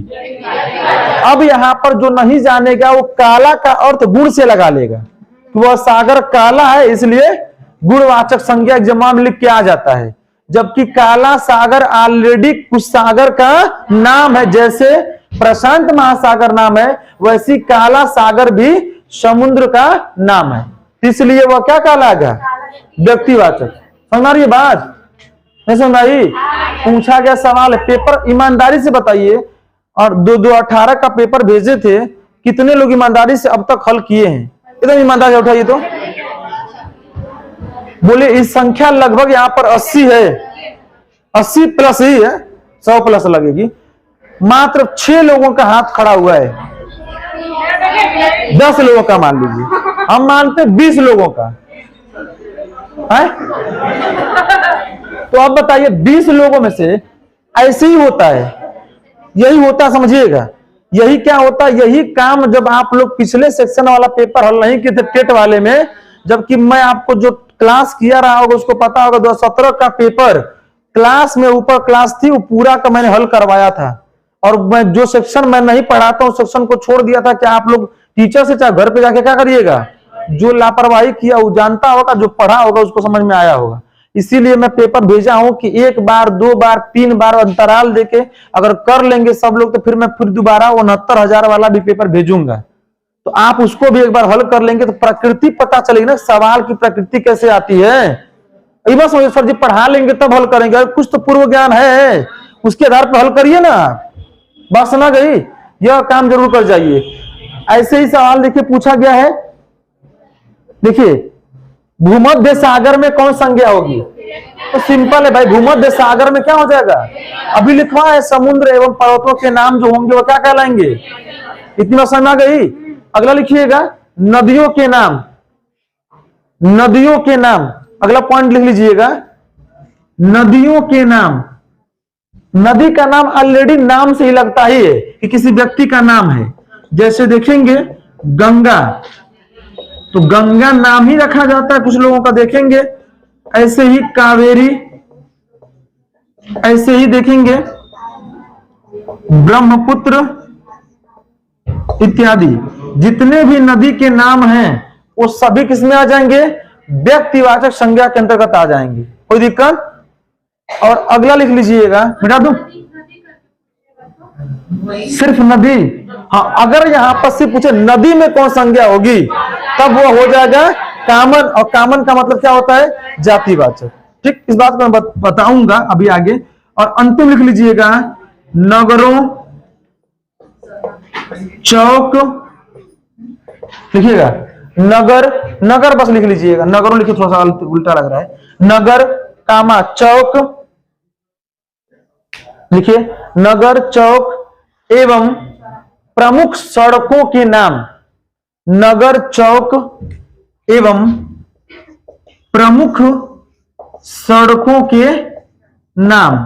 अब यहां पर जो नहीं जानेगा वो काला का अर्थ गुण से लगा लेगा, वह सागर काला है इसलिए गुणवाचक संज्ञा एग्जाम में लिख के आ जाता है। जबकि काला सागर ऑलरेडी कुछ सागर का नाम है, जैसे प्रशांत महासागर नाम है, वैसी काला सागर भी समुद्र का नाम है, इसलिए वह क्या कहलाएगा? व्यक्तिवाचक। समझ रही बात? नहीं समझ आई? पूछा गया सवाल है, पेपर ईमानदारी से बताइए। और 2018 का पेपर भेजे थे, कितने लोग ईमानदारी से अब तक हल किए हैं? एकदम ईमानदारी से उठाइए तो बोले। इस संख्या लगभग यहाँ पर 80 है, 80 प्लस ही है, 100 प्लस लगेगी। मात्र 6 लोगों का हाथ खड़ा हुआ है, 10 लोगों का मान लीजिए, हम मानते 20 लोगों का। है? तो अब बताइए 20 लोगों में से ऐसे ही होता है, यही होता है, समझिएगा। यही क्या होता है, यही काम जब आप लोग पिछले सेक्शन वाला पेपर हल नहीं किए थे टेट वाले में, जबकि मैं आपको जो क्लास किया रहा होगा उसको पता होगा 2017 का पेपर क्लास में ऊपर क्लास थी वो पूरा का मैंने हल करवाया था। और मैं जो सेक्शन मैं नहीं पढ़ाता हूं सेक्शन को छोड़ दिया था कि आप लोग टीचर से चाहे घर पे जाके क्या करिएगा, जो लापरवाही किया वो जानता होगा, जो पढ़ा होगा उसको समझ में आया होगा। इसीलिए मैं पेपर भेजा हूं कि 1 बार 2 बार 3 बार अंतराल देके अगर कर लेंगे सब लोग तो फिर मैं फिर दोबारा 69,000 वाला भी पेपर भेजूंगा, तो आप उसको भी एक बार हल कर लेंगे तो प्रकृति पता चलेगी ना, सवाल की प्रकृति कैसे आती है। ये बस सर जी पढ़ा लेंगे तब हल करेंगे, अगर कुछ तो पूर्व ज्ञान है उसके आधार पर हल करिए ना। बात सुना गई, यह काम जरूर कर जाइए। ऐसे ही सवाल देखिए पूछा गया है, देखिए भूमध्य सागर में कौन संज्ञा होगी, तो सिंपल है भाई, भूमध्य सागर में क्या हो जाएगा, अभी लिखवा है समुद्र एवं पर्वतों के नाम जो होंगे वो क्या कहलाएंगे, इतनी बात समझ आ गई। अगला लिखिएगा नदियों के नाम, नदियों के नाम, अगला पॉइंट लिख लीजिएगा नदियों के नाम। नदी का नाम ऑलरेडी नाम से ही लगता ही है कि किसी व्यक्ति का नाम है, जैसे देखेंगे गंगा, तो गंगा नाम ही रखा जाता है कुछ लोगों का, देखेंगे ऐसे ही कावेरी, ऐसे ही देखेंगे ब्रह्मपुत्र इत्यादि, जितने भी नदी के नाम हैं वो सभी किसमें आ जाएंगे, व्यक्तिवाचक संज्ञा के अंतर्गत आ जाएंगे, कोई दिक्कत। और अगला लिख लीजिएगा, मिटा दूं सिर्फ नदी, हाँ अगर यहां पर सिर्फ पूछे नदी में कौन संज्ञा होगी तब वो हो जाएगा कामन, और कामन का मतलब क्या होता है, जातिवाचक। ठीक, इस बात को मैं बताऊंगा अभी आगे। और अंतिम लिख लीजिएगा नगरों चौक, लिखिएगा नगर, नगर बस लिख लीजिएगा, नगरों लिखिए, थोड़ा सा उल्टा लग रहा है, नगर कामा चौक लिखिए, नगर चौक एवं प्रमुख सड़कों के नाम, नगर चौक एवं प्रमुख सड़कों के नाम,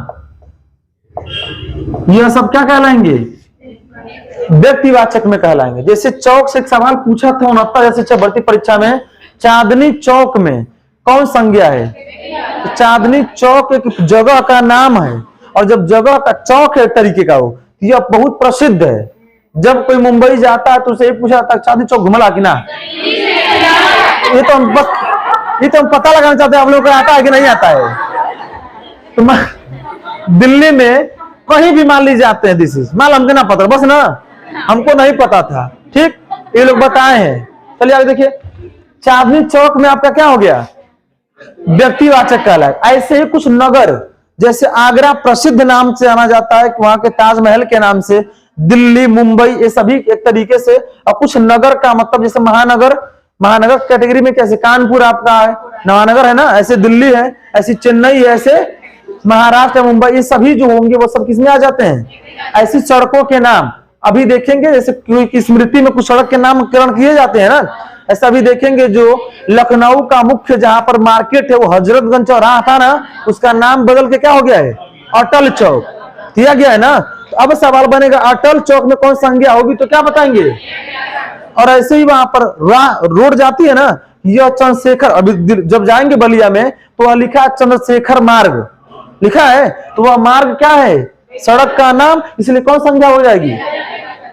यह सब क्या कहलाएंगे, व्यक्तिवाचक में कहलाएंगे। जैसे चौक से एक सवाल पूछा था 69 जैसे भर्ती परीक्षा में, चांदनी चौक में कौन संज्ञा है, तो चांदनी चौक एक जगह का नाम है, और जब जगह का चौक है तरीके का वो, यह बहुत प्रसिद्ध है। जब कोई मुंबई जाता है तो उसे पूछा था चांदनी चौक घुमला कि ना, ये तो हम बस ये तो हम पता लगाना चाहते हैं आप लोगों को आता है कि नहीं आता है। तो दिल्ली में कहीं भी मान लीजिए आते हैं, दिस इज मान हमको ना पता, बस ना हमको नहीं पता था, ठीक, ये लोग बताए हैं। चलिए आगे देखिए, चांदनी चौक में आपका क्या हो गया, व्यक्तिवाचक कहलाए। ऐसे ही कुछ नगर, जैसे आगरा प्रसिद्ध नाम से जाना जाता है, वहां के ताजमहल के नाम से, दिल्ली मुंबई ये सभी एक तरीके से। और कुछ नगर का मतलब जैसे महानगर, महानगर कैटेगरी में कैसे कानपुर आपका है महानगर है ना, ऐसे दिल्ली है, ऐसी चेन्नई है, ऐसे महाराष्ट्र मुंबई, ये सभी जो होंगे वो सब किसमें आ जाते हैं, ऐसी सड़कों के नाम। अभी देखेंगे जैसे की स्मृति में कुछ सड़क के नामकरण किए जाते हैं ना, ऐसा भी देखेंगे जो लखनऊ का मुख्य जहां पर मार्केट है वो हजरतगंज चौराहा था ना, उसका नाम बदल के क्या हो गया है, अटल चौक किया गया है ना। तो अब सवाल बनेगा अटल चौक में कौन संज्ञा होगी, तो क्या बताएंगे। और ऐसे ही वहां पर रोड जाती है ना, यह चंद्रशेखर, अभी जब जाएंगे बलिया में तो वह लिखा है चंद्रशेखर मार्ग लिखा है, तो वह मार्ग क्या है, सड़क का नाम, इसलिए कौन संज्ञा हो जाएगी,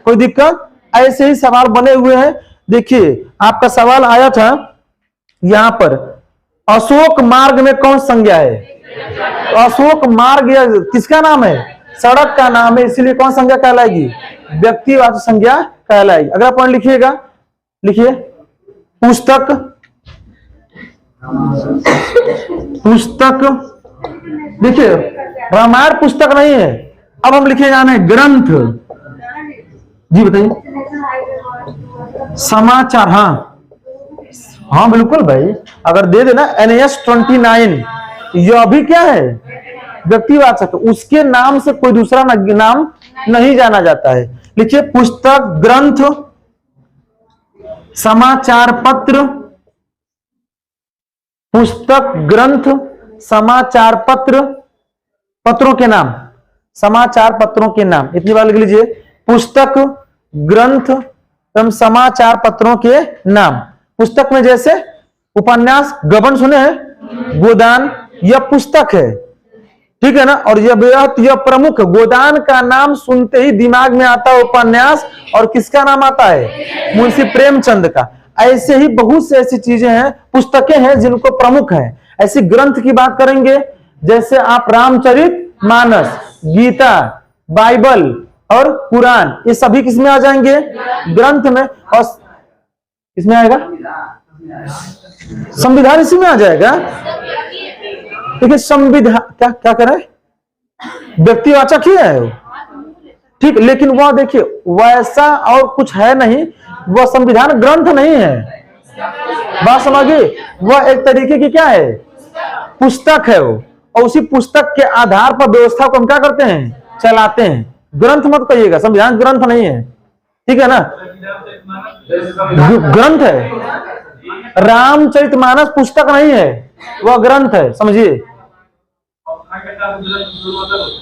कोई दिक्कत। ऐसे ही सवाल बने हुए हैं। देखिए आपका सवाल आया था यहां पर अशोक मार्ग में कौन संज्ञा है, तो अशोक मार्ग किसका नाम है, सड़क का नाम है, इसलिए कौन संज्ञा कहलाएगी, व्यक्तिवाचक संज्ञा कहलाएगी। अगला पॉइंट लिखिएगा, लिखिए पुस्तक, पुस्तक देखिए रामायण पुस्तक नहीं है, अब हम लिखे जाना है ग्रंथ। जी बताइए, समाचार, हाँ हाँ बिल्कुल भाई, अगर दे देना NAS 29, यह भी क्या है, व्यक्तिवाचक, उसके नाम से कोई दूसरा नाम नहीं जाना जाता है। लिखिए पुस्तक, ग्रंथ, समाचार पत्र, पुस्तक, ग्रंथ, समाचार पत्र, पत्रों के नाम, समाचार पत्रों के नाम, इतनी बार लिख लीजिए। पुस्तक, ग्रंथ एवं समाचार पत्रों के नाम। पुस्तक में जैसे उपन्यास, गबन सुने हैं, गोदान, यह पुस्तक है, ठीक है ना। और यह प्रमुख, गोदान का नाम सुनते ही दिमाग में आता है उपन्यास, और किसका नाम आता है, मुंशी प्रेमचंद का। ऐसे ही बहुत से ऐसी चीजें हैं, पुस्तकें हैं जिनको प्रमुख है। ऐसी ग्रंथ की बात करेंगे, जैसे आप रामचरितमानस, गीता, बाइबल और कुरान, ये सभी किसमें आ जाएंगे, ग्रंथ में। और किसमें आएगा, संविधान इसी में आ जाएगा। देखिए संविधान क्या क्या करे, व्यक्तिवाचक ही है, ठीक, लेकिन वह देखिए वैसा और कुछ है नहीं, वह संविधान ग्रंथ नहीं है, बात समझिए। वह एक तरीके की क्या है, पुस्तक है वो, और उसी पुस्तक के आधार पर व्यवस्था को हम क्या करते हैं, चलाते हैं। ग्रंथ मत कहिएगा, संविधान ग्रंथ नहीं है, ठीक है ना, ग्रंथ है। रामचरितमानस पुस्तक नहीं है, वह ग्रंथ है, समझिए।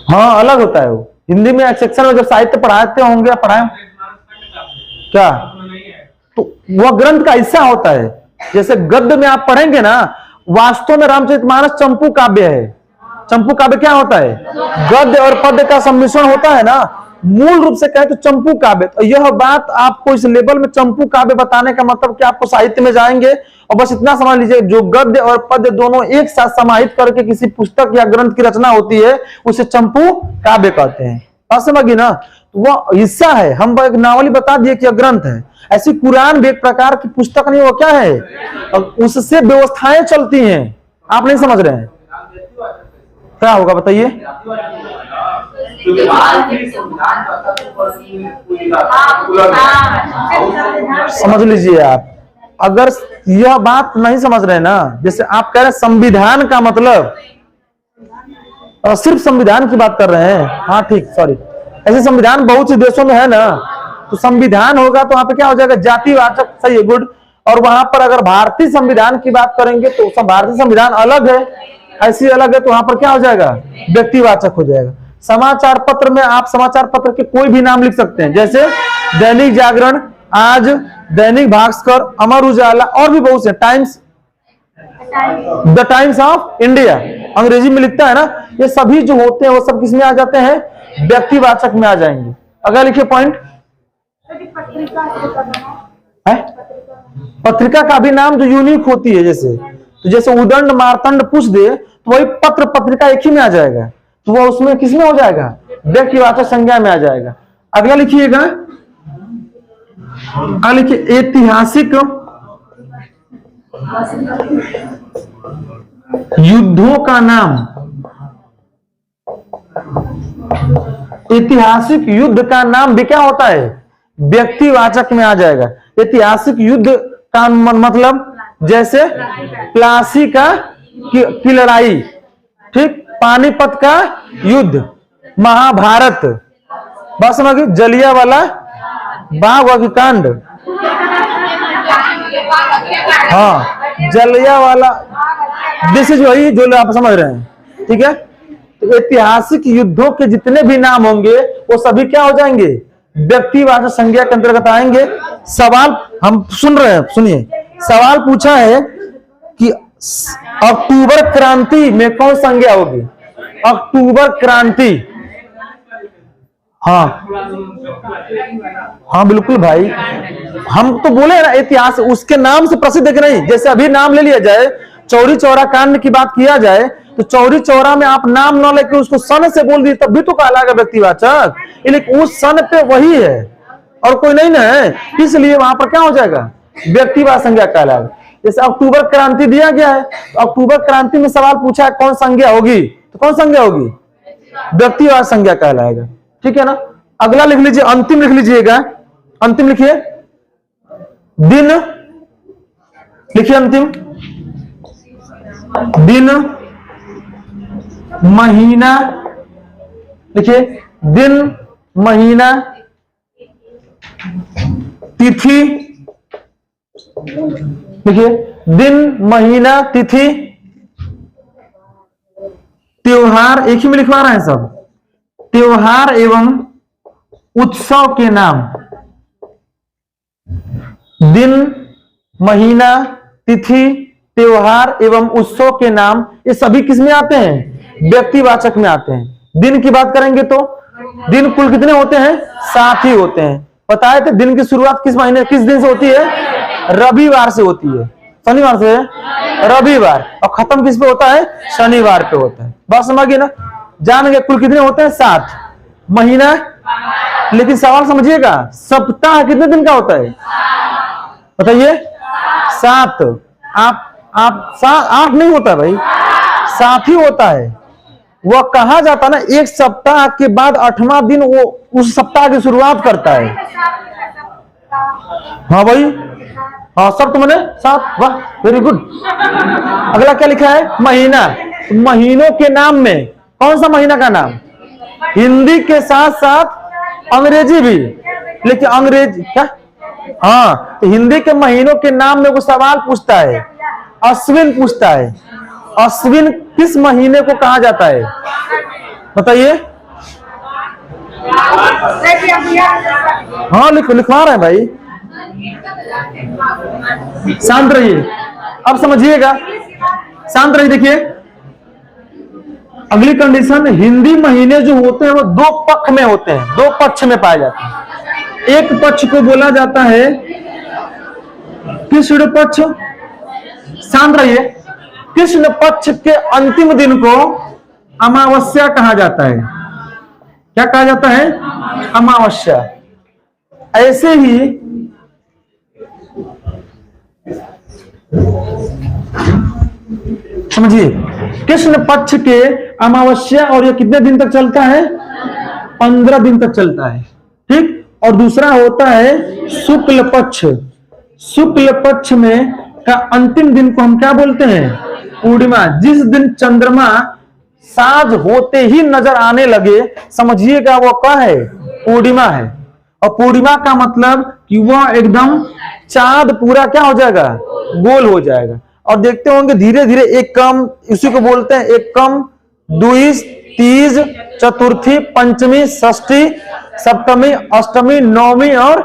हाँ अलग होता है वो, हिंदी में एक सेक्शन में जब साहित्य पढ़ाते होंगे या पढ़ाए क्या, तो वह ग्रंथ का हिस्सा होता है। जैसे गद्य में आप पढ़ेंगे ना, वास्तव में रामचरितमानस चंपू काव्य है। चंपू काव्य क्या होता है, गद्य और पद्य का सम्मिश्रण होता है ना, मूल रूप से कहे तो चंपू काव्य। तो यह बात आपको इस लेवल में चंपू काव्य बताने का मतलब कि आपको साहित्य में जाएंगे और बस इतना समझ लीजिए, जो गद्य और पद्य दोनों एक साथ समाहित करके किसी पुस्तक या ग्रंथ की रचना होती है, उसे चंपू काव्य कहते हैं। बात समझिए ना, तो वह हिस्सा है। हम एक नावली बता दिए कि यह ग्रंथ है। ऐसी कुरान भी एक प्रकार की पुस्तक नहीं, वो क्या है, उससे व्यवस्थाएं चलती हैं। आप नहीं समझ रहे हैं, क्या होगा बताइए। समझ लीजिए आप, अगर यह बात नहीं समझ रहे ना, जैसे आप कह रहे हैं संविधान का मतलब सिर्फ संविधान की बात कर रहे हैं, हाँ ठीक, सॉरी, ऐसे संविधान बहुत से देशों में है ना, तो संविधान होगा तो वहां पे क्या हो जाएगा, जातिवाचक, सही है, गुड। और वहां पर अगर भारतीय संविधान की बात करेंगे तो सब भारतीय संविधान अलग है, ऐसी अलग है, तो वहां पर क्या हो जाएगा, व्यक्तिवाचक हो जाएगा। समाचार पत्र में आप समाचार पत्र के कोई भी नाम लिख सकते हैं, जैसे दैनिक जागरण, आज, दैनिक भास्कर, अमर उजाला, और भी बहुत से, times, the times of India अंग्रेजी में लिखता है ना, ये सभी जो होते हैं वो सब किसमें आ जाते हैं, व्यक्तिवाचक में आ जाएंगे। अगर लिखिए पॉइंट है, पत्रिका का भी नाम जो यूनिक होती है, जैसे उदंड, मार्तंड, पुष्दे, तो वही पत्र पत्रिका एक ही में आ जाएगा, तो वो उसमें किसमें हो जाएगा, व्यक्तिवाचक संज्ञा में आ जाएगा। अगला लिखिएगा, लिखिए ऐतिहासिक युद्धों का नाम। ऐतिहासिक युद्ध का नाम भी क्या होता है, व्यक्तिवाचक में आ जाएगा। ऐतिहासिक युद्ध का मतलब जैसे प्लासी की लड़ाई, ठीक, पानीपत का युद्ध, महाभारत, बस समझ, जलियांवाला बाग कांड, हाँ जलियांवाला, दिस इज वही जो आप समझ रहे हैं, ठीक है। तो ऐतिहासिक युद्धों के जितने भी नाम होंगे वो सभी क्या हो जाएंगे, व्यक्तिवाचक संज्ञा के अंतर्गत आएंगे। सवाल हम सुन रहे हैं, सुनिए, सवाल पूछा है कि अक्टूबर क्रांति में कौन संज्ञा होगी, अक्टूबर क्रांति, हाँ हाँ बिल्कुल भाई, हम तो बोले ना इतिहास उसके नाम से प्रसिद्ध है कि नहीं। जैसे अभी नाम ले लिया जाए, चौरी चौरा कांड की बात किया जाए, तो चौरी चौरा में आप नाम न लेके उसको सन से बोल दिए तब भी तो कहलाएगा व्यक्तिवाचक, लेकिन उस सन पे वही है और कोई नहीं ना है, इसलिए वहां पर क्या हो जाएगा, व्यक्तिवाचक संज्ञा कहलाएगा। जैसे अक्टूबर क्रांति दिया गया है, तो अक्टूबर क्रांति में सवाल पूछा है कौन संज्ञा होगी, तो कौन संज्ञा होगी, व्यक्तिवाचक संज्ञा कहलाएगा, ठीक है ना। अगला लिख लीजिए, अंतिम लिख लीजिएगा, अंतिम लिखिए, दिन लिखिए, अंतिम, दिन, महीना लिखिए, दिन, महीना, तिथि लिखिए, दिन, महीना, तिथि, त्योहार, एक ही में लिखवा रहे हैं सब, त्योहार एवं उत्सव के नाम। दिन, महीना, तिथि, त्योहार एवं उत्सव के नाम, ये सभी किस में आते हैं? व्यक्तिवाचक में आते हैं। दिन की बात करेंगे तो दिन कुल कितने होते हैं? 7 ही होते हैं। बताए थे दिन की शुरुआत किस महीने, किस दिन से होती है? रविवार से होती है। शनिवार से रविवार, और खत्म किस पे होता है? शनिवार पे होता है। बात समझिए ना, जान गए कुल कितने होते हैं? 7 महीना। लेकिन सवाल समझिएगा, सप्ताह कितने दिन का होता है? बताइए। 7। आप 8 नहीं होता भाई, 7 ही होता है। वह कहा जाता ना, एक सप्ताह के बाद 8वां दिन वो उस सप्ताह की शुरुआत करता है। हाँ भाई, हाँ सब तुमने 7, वाह वेरी गुड। अगला क्या लिखा है? महीना। महीनों के नाम में कौन सा महीना का नाम? हिंदी के साथ साथ अंग्रेजी भी, लेकिन अंग्रेजी क्या, हाँ, तो हिंदी के महीनों के नाम में वो सवाल पूछता है, अश्विन पूछता है। अश्विन किस महीने को कहा जाता है? बताइए। हाँ लिखवा रहे हैं भाई, शांत रहिए। अब समझिएगा, शांत रहिए। देखिए अगली कंडीशन, हिंदी महीने जो होते हैं वो 2 पक्ष में होते हैं, 2 पक्ष में पाए जाते हैं। एक पक्ष को बोला जाता है कृष्ण पक्ष। शांत रहिए। कृष्ण पक्ष के अंतिम दिन को अमावस्या कहा जाता है। क्या कहा जाता है? अमावस्या। ऐसे ही समझिए, कृष्ण पक्ष के अमावस्या, और ये कितने दिन तक चलता है? 15 दिन तक चलता है। ठीक। और दूसरा होता है शुक्ल पक्ष। शुक्ल पक्ष में का अंतिम दिन को हम क्या बोलते हैं? पूर्णिमा। जिस दिन चंद्रमा साँझ होते ही नजर आने लगे, समझिएगा वो क्या है? पूर्णिमा है। और पूर्णिमा का मतलब कि वह एकदम चांद पूरा क्या हो जाएगा? गोल हो जाएगा। और देखते होंगे धीरे धीरे एक कम, इसी को बोलते हैं एक कम, द्विज, तीज, चतुर्थी, पंचमी, षष्ठी, सप्तमी, अष्टमी, नवमी और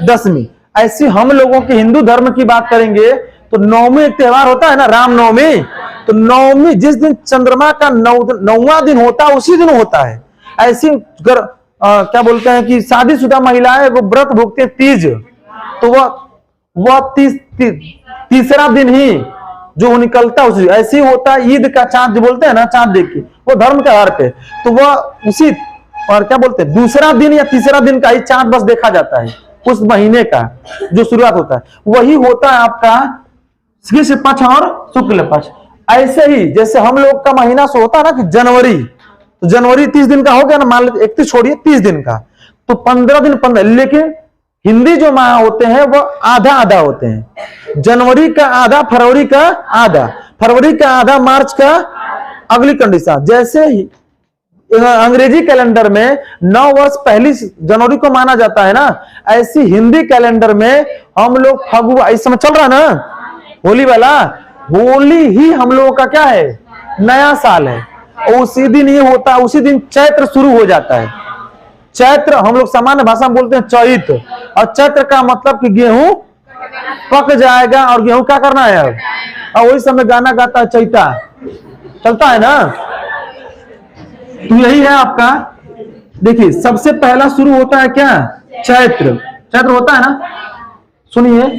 10वीं। ऐसी हम लोगों के हिंदू धर्म की बात करेंगे तो नवमी एक त्योहार होता है ना, रामनवमी। तो नवमी जिस दिन चंद्रमा का 9वां दिन होता है उसी दिन होता है। ऐसी क्या बोलते हैं कि शादीशुदा महिलाएं वो व्रत भुगते हैं तीज, तो वह तीसरा दिन ही जो निकलता है उसी। ऐसे ही होता है ईद का चांद जो बोलते हैं ना, चांद देख के, वो धर्म के आधार पे, तो वह उसी, और क्या बोलते हैं, दूसरा दिन या तीसरा दिन का ही चांद बस देखा जाता है उस महीने का जो शुरुआत होता है, वही होता है आपका कृष्ण पक्ष और शुक्ल पक्ष। ऐसे ही जैसे हम लोग का महीना से होता है ना कि जनवरी, तो जनवरी 30 दिन का हो गया ना, मान लीजिए 31 छोड़िए 30 दिन का, तो 15 दिन 15। लेकिन हिंदी जो माह होते हैं वो आधा आधा होते हैं। जनवरी का आधा, फरवरी का आधा, फरवरी का आधा, मार्च का। अगली कंडीशन, जैसे ही अंग्रेजी कैलेंडर में 9 वर्ष पहली जनवरी को माना जाता है ना, ऐसी हिंदी कैलेंडर में हम लोग फगुआ, इस समय चल रहा है ना होली वाला, होली ही हम लोगों का क्या है? नया साल है। और उसी दिन ये होता है, उसी दिन चैत्र शुरू हो जाता है। चैत्र हम लोग सामान्य भाषा में बोलते हैं चैत, और चैत्र का मतलब कि गेहूं पक जाएगा और गेहूं क्या करना है अब, और वही समय गाना गाता है चैता, चलता है ना। तो यही है आपका। देखिए सबसे पहला शुरू होता है क्या? चैत्र। चैत्र होता है ना, सुनिए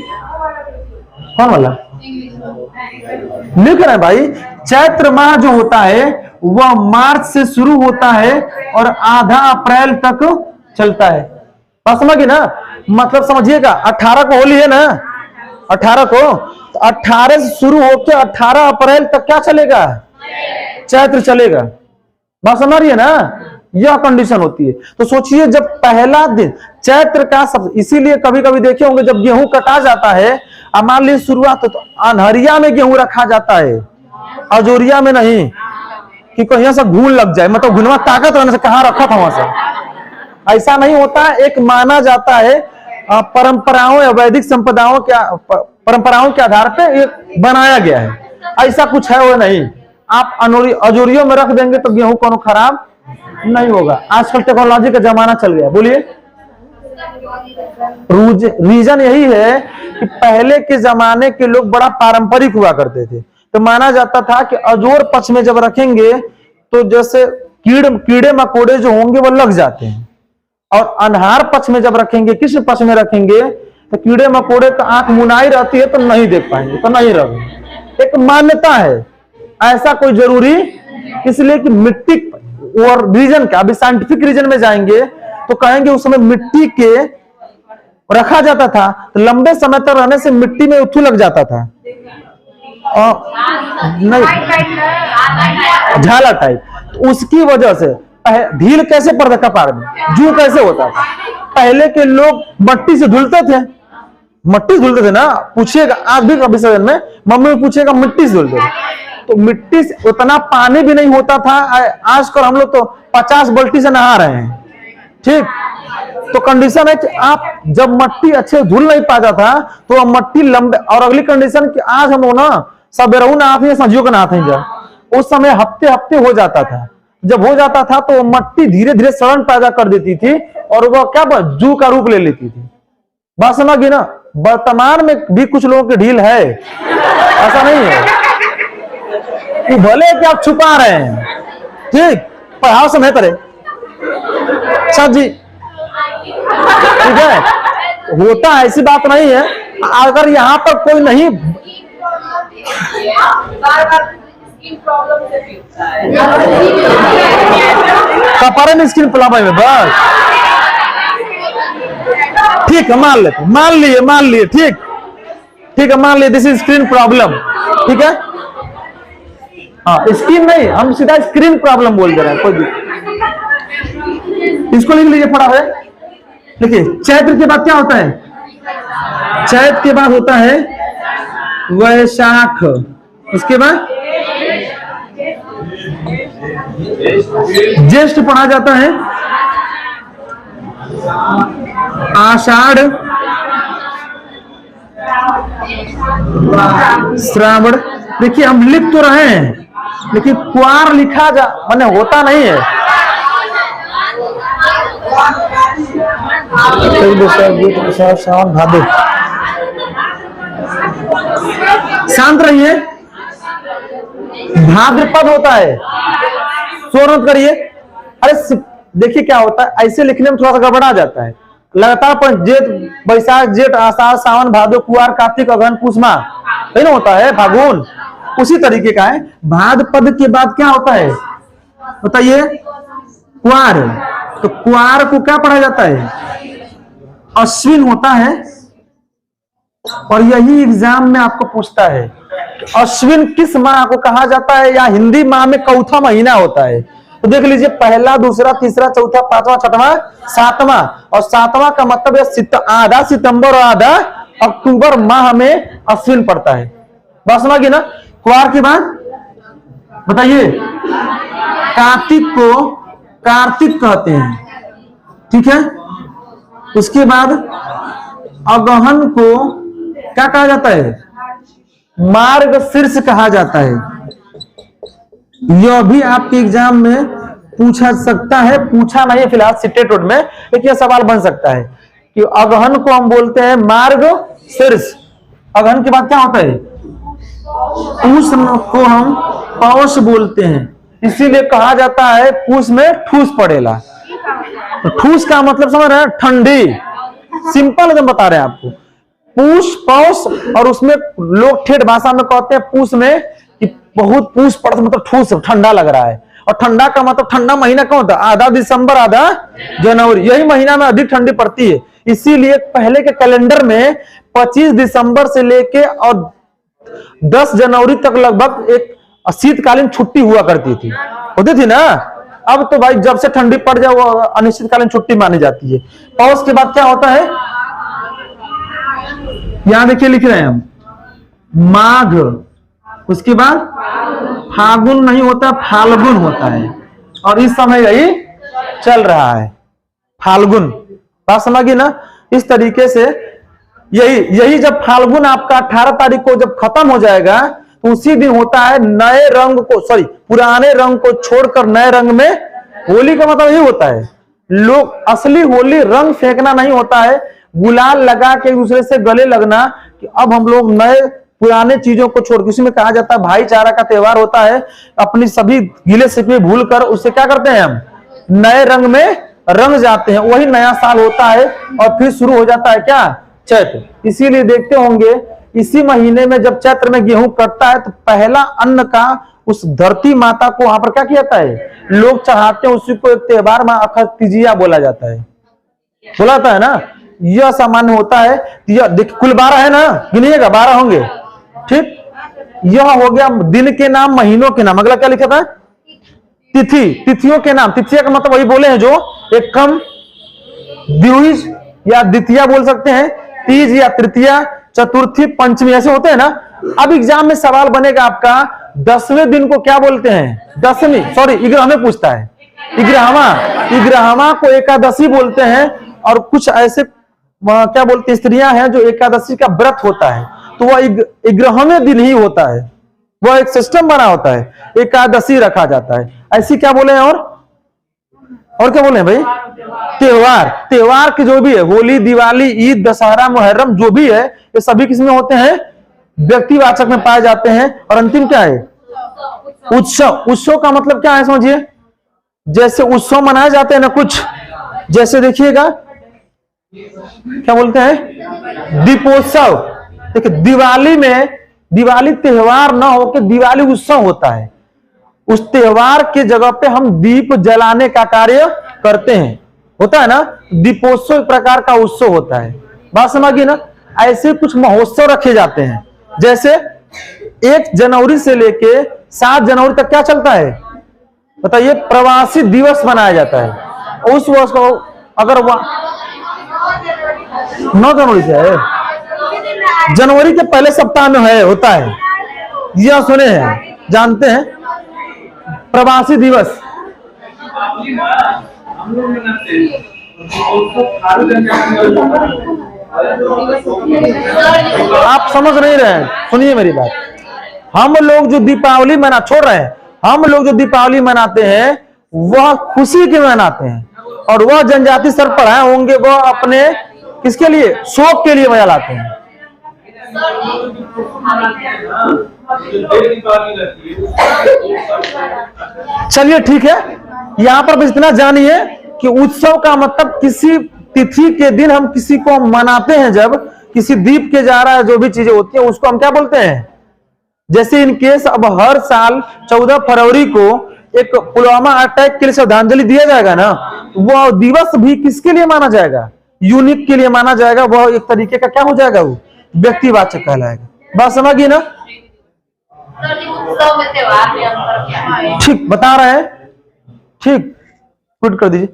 कौन वाला लिख रहे हैं भाई। चैत्र माह जो होता है वह मार्च से शुरू होता है और आधा अप्रैल तक चलता है। बात समझिए ना, मतलब समझिएगा 18 को होली है ना, 18 को, तो 18 से शुरू होकर 18 अप्रैल तक क्या चलेगा? चैत्र चलेगा। बात समझ रही है ना, यह कंडीशन होती है। तो सोचिए जब पहला दिन चैत्र का सब, इसीलिए कभी कभी देखे होंगे जब गेहूं कटा जाता है, मान लीजिए शुरुआत तो अनहरिया में गेहूं रखा जाता है, अजोरिया में नहीं, कि कहीं से घून लग जाए, मतलब घुनवा ताकत रहने से कहां रखा था वहां से, ऐसा नहीं होता। एक माना जाता है परंपराओं या वैदिक संप्रदायों के परंपराओं के आधार पे ये बनाया गया है, ऐसा कुछ है वो नहीं। आप अजूरियों में रख देंगे तो गेहूं कोनो खराब नहीं होगा। आजकल टेक्नोलॉजी का जमाना चल गया। बोलिए। रीजन यही है कि पहले के जमाने के लोग बड़ा पारंपरिक हुआ करते थे, तो माना जाता था कि अजोर पक्ष में जब रखेंगे तो जैसे कीड़े मकोड़े जो होंगे वो लग जाते हैं, और अनहार पक्ष में जब रखेंगे, किस पक्ष में रखेंगे तो कीड़े मकोड़े का आंख मुनाई रहती है तो नहीं देख पाएंगे, तो नहीं रखेंगे। एक मान्यता है, ऐसा कोई जरूरी इसलिए कि मिट्टी और रीजन का, अभी साइंटिफिक रीजन में जाएंगे तो कहेंगे उस समय मिट्टी के रखा जाता था तो लंबे समय तक रहने से मिट्टी में उथू लग जाता था, नहीं झाला टाइप, तो उसकी वजह से ढील कैसे पड़ता कपार में, जू कैसे होता था। पहले के लोग मट्टी से धुलते थे, मट्टी धुलते थे ना, पूछिएगा आज भी कभी सदन में मम्मी को पूछिएगा मिट्टी से धुलते थे, तो मिट्टी से उतना पानी भी नहीं होता था। आजकल हम लोग तो 50 बाल्टी से नहा रहे हैं, ठीक। तो कंडीशन है कि आप जब मट्टी अच्छे धुल नहीं पाता था तो मट्टी लंबे, और अगली कंडीशन कि आज हम ना सबेरऊ नहाते हैं, संजियों को नहाते हैं, जब उस समय हफ्ते हफ्ते हो जाता था, जब हो जाता था तो मट्टी धीरे धीरे सड़न पैदा कर देती थी और वह क्या जू का रूप ले लेती थी। बात समझिए ना। वर्तमान में भी कुछ लोगों की ढील है, ऐसा नहीं है कि भले कि आप छुपा रहे हैं, ठीक, पढ़ाओ समय करे सर जी, ठीक है, होता ऐसी बात नहीं है। अगर यहाँ पर कोई नहीं कपड़े में स्किन प्रॉब्लम है बस, ठीक है, मान लिए ठीक है, मान लिए दिस इज स्क्रीन प्रॉब्लम, ठीक है। हाँ, स्किन नहीं, हम सीधा स्क्रीन प्रॉब्लम बोल दे रहे हैं, कोई भी। इसको लिख लीजिए फटाफट। देखिए, चैत्र के बाद क्या होता है, चैत्र के बाद होता है वैशाख, उसके बाद ज्येष्ठ पढ़ा जाता है, आषाढ़, श्रावण। देखिए हम लिख तो रहे हैं लेकिन क्वार लिखा जा माने होता नहीं है। श्रावण भादो, शांत रहिए, भाद्रपद होता है, शोर मत करिए। अरे देखिए क्या होता है, ऐसे लिखने में थोड़ा सा गड़बड़ा जाता है। लगातार पर जेठ बैसाख जेठ आषाढ़ सावन भादो कुआर कार्तिक अगहन पूष माह है ना, होता है फागुन, उसी तरीके का है। भाद्रपद के बाद क्या होता है बताइए, कुआर। तो कुआर को क्या पढ़ा जाता है, अश्विन होता है। और यही एग्जाम में आपको पूछता है अश्विन किस माह को कहा जाता है, या हिंदी माह में कौथा महीना होता है। तो देख लीजिए, पहला दूसरा तीसरा चौथा पांचवा छठवां सातवां, और सातवां का मतलब है आधा सितंबर और आधा अक्टूबर माह में अश्विन पड़ता है। बात समझिए ना। कुआर के बाद बताइए, कार्तिक को कार्तिक कहते हैं, ठीक है। उसके बाद अगहन को क्या कहा जाता है, मार्गशीर्ष कहा जाता है। यह भी आपके एग्जाम में पूछा सकता है, पूछा नहीं है फिलहाल सीटेट रोड में, लेकिन यह सवाल बन सकता है कि अगहन को हम बोलते हैं मार्गशीर्ष। अगहन के बाद क्या होता है, पूष को हम पौष बोलते हैं, इसीलिए कहा जाता है पूष में ठूस पड़ेला। तो ठूस का मतलब समझ रहे हैं, ठंडी। सिंपल एकदम बता रहे हैं आपको, पूष पौष, और उसमें लोग ठेठ भाषा में कहते हैं पूष में कि बहुत पूछ पड़ता, मतलब ठूस ठंडा लग रहा है। और ठंडा का मतलब ठंडा महीना कौन होता है, आधा दिसंबर आधा जनवरी, यही महीना में अधिक ठंडी पड़ती है। इसीलिए पहले के कैलेंडर में 25 दिसंबर से लेके और 10 जनवरी तक लगभग एक शीतकालीन छुट्टी हुआ करती थी, होती थी ना। अब तो भाई जब से ठंडी पड़ जाए वो अनिश्चितकालीन छुट्टी मानी जाती है। पौष के बाद क्या होता है, यहां देखिए लिख रहे हैं हम, माघ। उसके बाद फागुन नहीं होता, फाल्गुन होता है, और इस समय यही चल रहा है फाल्गुन। बात समझिए ना। इस तरीके से यही जब फाल्गुन आपका 18 तारीख को जब खत्म हो जाएगा तो उसी दिन होता है नए रंग को, सॉरी, पुराने रंग को छोड़कर नए रंग में होली का मतलब यही होता है। लोग असली होली रंग फेंकना नहीं होता है, गुलाल लगा के एक दूसरे से गले लगना कि अब हम लोग नए पुराने चीजों को छोड़, किसी में कहा जाता है भाईचारा का त्योहार होता है। अपनी सभी गिले शिकवे भूल कर उससे क्या करते हैं, हम नए रंग में रंग जाते हैं, वही नया साल होता है। और फिर शुरू हो जाता है क्या, चैत्र। इसीलिए देखते होंगे इसी महीने में जब चैत्र में गेहूं कटता है तो पहला अन्न का उस धरती माता को वहां पर क्या किया जाता है, लोग चढ़ाते हैं, उसी को एक त्योहार में अक्षय तृतीया बोला जाता है, बोला जाता है ना। यह सामान्य होता है। यह देखिए कुल 12 है ना, गिनिएगा 12 होंगे, ठीक। यह हो गया दिन के नाम, महीनों के नाम। अगला क्या लिखा था, तिथि, तिथियों के नाम। तिथिया का मतलब वही बोले हैं जो एकम, द्विज या द्वितीया बोल सकते हैं, तीज या तृतीया, चतुर्थी, पंचमी, ऐसे होते हैं ना। अब एग्जाम में सवाल बनेगा आपका 10वें दिन को क्या बोलते हैं, दशमी, सॉरी, इग्रहवें पूछता है, इग्रहवा को एकादशी बोलते हैं। और कुछ ऐसे क्या बोलते हैं स्त्रियां हैं जो एकादशी का व्रत होता है तो वह इग्रहवें दिन ही होता है, वह एक सिस्टम बना होता है, एकादशी रखा जाता है। ऐसी क्या बोले हैं, और क्या बोले हैं भाई, त्योहार। त्योहार के जो भी है, होली, दिवाली, ईद, दशहरा, मुहर्रम, जो भी है, ये सभी किसमें होते हैं, व्यक्तिवाचक में पाए जाते हैं। और अंतिम क्या है, उत्सव। उत्सव का मतलब क्या है समझिए, जैसे उत्सव मनाए जाते हैं ना कुछ, जैसे देखिएगा क्या बोलते हैं, दीपोत्सव। देखिए दिवाली में, दिवाली त्योहार ना होकर दिवाली उत्सव होता है। उस त्योहार के जगह पे हम दीप जलाने का कार्य करते हैं, होता है ना। दीपोत्सव एक प्रकार का उत्सव होता है, बात समझिए ना। ऐसे कुछ महोत्सव रखे जाते हैं, जैसे 1 जनवरी से लेके 7 जनवरी तक क्या चलता है बताइए, प्रवासी दिवस मनाया जाता है। उस वर्ष को अगर 9 जनवरी से है, जनवरी के पहले सप्ताह में है, होता है, यह सुने हैं, जानते हैं, प्रवासी दिवस। आप समझ नहीं रहे हैं, सुनिए मेरी बात। हम लोग जो दीपावली मना छोड़ रहे हैं, हम लोग जो दीपावली मनाते हैं वह खुशी के मनाते हैं, और वह जनजाति सर पढ़ाए होंगे वह अपने किसके लिए, शौक के लिए मजा लाते हैं। चलिए ठीक है, यहां पर बस इतना जानिए कि उत्सव का मतलब किसी तिथि के दिन हम किसी को मनाते हैं, जब किसी दीप के जा रहा है, जो भी चीजें होती है उसको हम क्या बोलते हैं। जैसे इन केस अब हर साल 14 फरवरी को एक पुलवामा अटैक के लिए श्रद्धांजलि दिया जाएगा ना, वह दिवस भी किसके लिए माना जाएगा, यूनिक के लिए माना जाएगा। वह एक तरीके का क्या हो जाएगा, वो व्यक्तिवाचक कहलाएगा। बात समझिए ना, उत्सव में त्योहार में अंतर क्या है? ठीक बता रहे हैं, ठीक, पुट कर दीजिए।